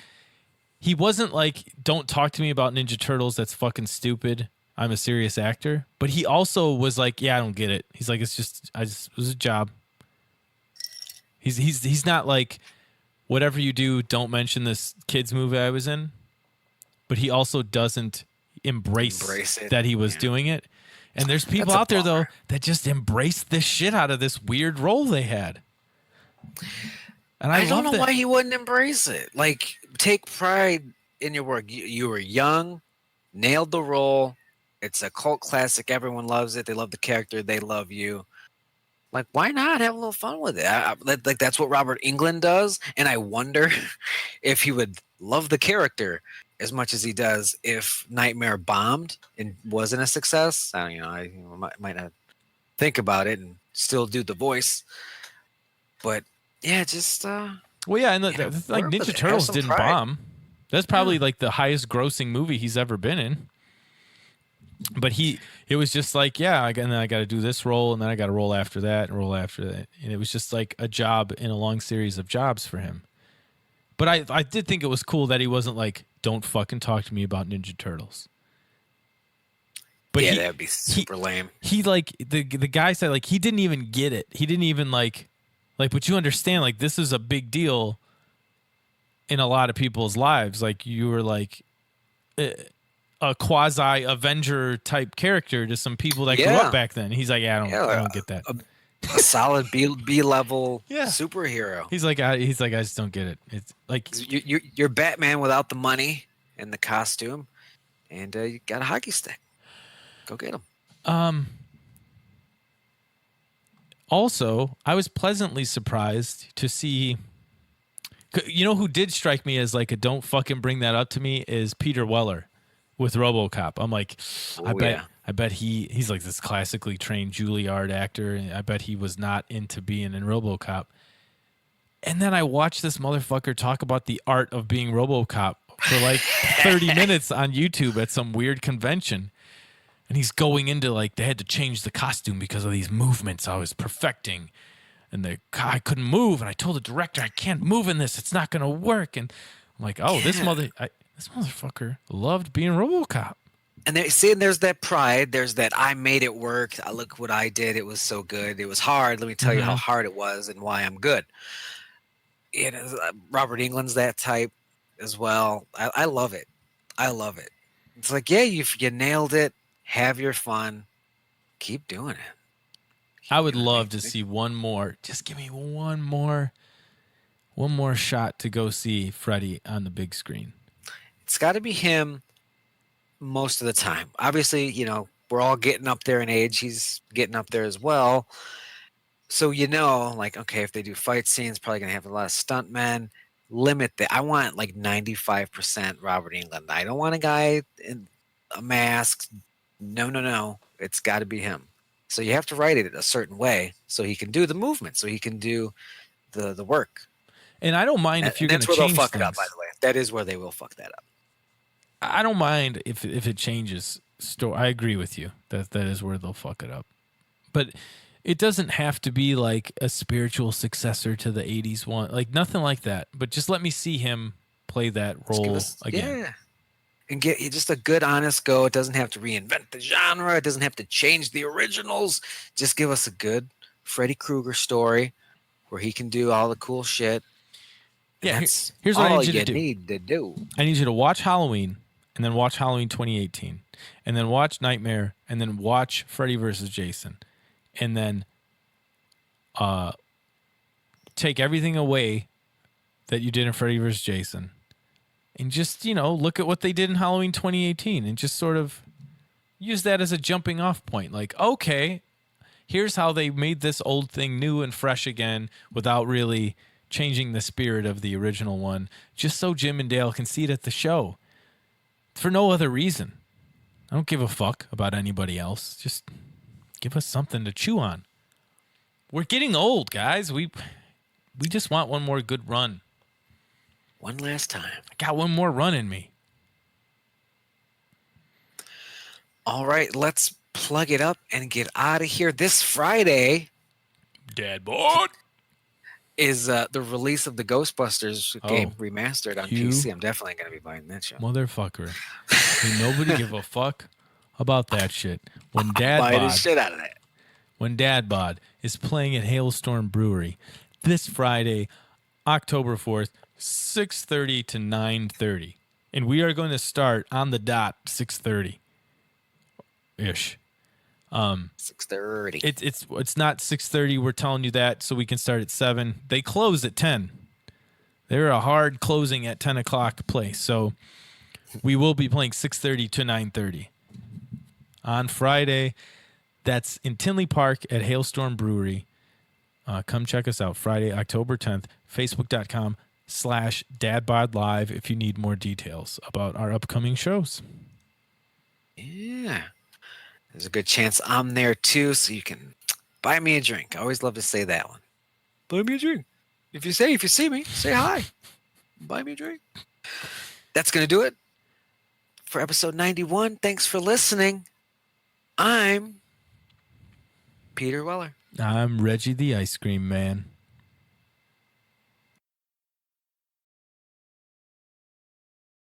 Speaker 2: he wasn't like, don't talk to me about Ninja Turtles, that's fucking stupid, I'm a serious actor. But he also was like, yeah, I don't get it. He's like, it was a job. He's not like, whatever you do, don't mention this kids movie I was in. But he also doesn't embrace it, that he was doing it. And there's people out there though that just embrace the shit out of this weird role they had. And
Speaker 3: I don't know why he wouldn't embrace it. Like, take pride in your work. You were young, nailed the role. It's a cult classic. Everyone loves it. They love the character. They love you. Like, why not have a little fun with it? Like, that's what Robert Englund does. And I wonder if he would love the character as much as he does if Nightmare bombed and wasn't a success. I might not think about it and still do the voice. But, yeah, just...
Speaker 2: well, yeah, and like Ninja Turtles didn't bomb. That's probably like the highest grossing movie he's ever been in. But it was just like, yeah, and then I got to do this role, and then I got to roll after that, and roll after that. And it was just like a job in a long series of jobs for him. But I did think it was cool that he wasn't like, don't fucking talk to me about Ninja Turtles. But
Speaker 3: yeah, that'd be super lame.
Speaker 2: He like, the guy said, like, he didn't even get it. He didn't even like, but you understand, like, this is a big deal in a lot of people's lives. Like, you were like... a quasi Avenger type character to some people that grew up back then. He's like, I don't get that.
Speaker 3: A solid B level superhero.
Speaker 2: He's like, I just don't get it. It's like
Speaker 3: you're Batman without the money and the costume, and you got a hockey stick. Go get him.
Speaker 2: Also, I was pleasantly surprised to see. You know who did strike me as like a don't fucking bring that up to me is Peter Weller. With RoboCop, I'm like, I bet he's like this classically trained Juilliard actor, and I bet he was not into being in RoboCop. And then I watched this motherfucker talk about the art of being RoboCop for like 30 minutes on YouTube at some weird convention, and he's going into like they had to change the costume because of these movements I was perfecting, and I couldn't move, and I told the director I can't move in this. It's not gonna work. And I'm like, oh, this motherfucker loved being RoboCop.
Speaker 3: And there's that pride. There's that I made it work. Look what I did. It was so good. It was hard. Let me tell you how hard it was and why I'm good. Robert Englund's that type as well. I love it. I love it. It's like, yeah, you nailed it. Have your fun. Keep doing it.
Speaker 2: I would love to see one more. Just give me one more shot to go see Freddy on the big screen.
Speaker 3: It's got to be him most of the time. Obviously, we're all getting up there in age. He's getting up there as well. So, like, okay, if they do fight scenes, probably going to have a lot of stuntmen. Limit that. I want like 95% Robert Englund. I don't want a guy in a mask. No. It's got to be him. So you have to write it a certain way so he can do the movement, so he can do the work.
Speaker 2: And I don't mind if you're going to change
Speaker 3: things. That's where they'll fuck
Speaker 2: things.
Speaker 3: it up, by the way. That is where they will fuck that up.
Speaker 2: I don't mind if it changes story. I agree with you that is where they'll fuck it up. But it doesn't have to be like a spiritual successor to the 80s one. Like nothing like that. But just let me see him play that role again.
Speaker 3: Yeah. And get just a good, honest go. It doesn't have to reinvent the genre. It doesn't have to change the originals. Just give us a good Freddy Krueger story where he can do all the cool shit.
Speaker 2: Yeah, here's what I need you to do.
Speaker 3: Need to do.
Speaker 2: I need you to watch Halloween, and then watch Halloween 2018, and then watch Nightmare, and then watch Freddy vs. Jason, and then take everything away that you did in Freddy vs. Jason, and just, look at what they did in Halloween 2018, and just sort of use that as a jumping off point. Like, okay, here's how they made this old thing new and fresh again without really changing the spirit of the original one, just so Jim and Dale can see it at the show. For no other reason. I don't give a fuck about anybody else. Just give us something to chew on. We're getting old, guys. We just want one more good run.
Speaker 3: One last time.
Speaker 2: I got one more run in me.
Speaker 3: All right, let's plug it up and get out of here. This Friday,
Speaker 2: Dad bod,
Speaker 3: is the release of the Ghostbusters game remastered on PC. I'm definitely going to be buying that shit.
Speaker 2: Motherfucker. Ain't nobody give a fuck about that shit. When Dad
Speaker 3: buy the
Speaker 2: bod,
Speaker 3: shit out of that.
Speaker 2: When Dad bod is playing at Hailstorm Brewery this Friday, October 4th, 6:30 to 9:30. And we are going to start on the dot 6:30-ish.
Speaker 3: 6:30.
Speaker 2: It's not 6:30. We're telling you that so we can start at 7. They close at 10. They're a hard closing at 10 o'clock place. So we will be playing 6:30 to 9:30 on Friday. That's in Tinley Park at Hailstorm Brewery. Come check us out Friday, October 10th. Facebook.com/DadBodLive if you need more details about our upcoming shows.
Speaker 3: Yeah. There's a good chance I'm there too, so you can buy me a drink. I always love to say that one. Buy me a drink. If you see me, say hi. Buy me a drink. That's going to do it for episode 91. Thanks for listening. I'm Peter Weller.
Speaker 2: I'm Reggie the Ice Cream Man.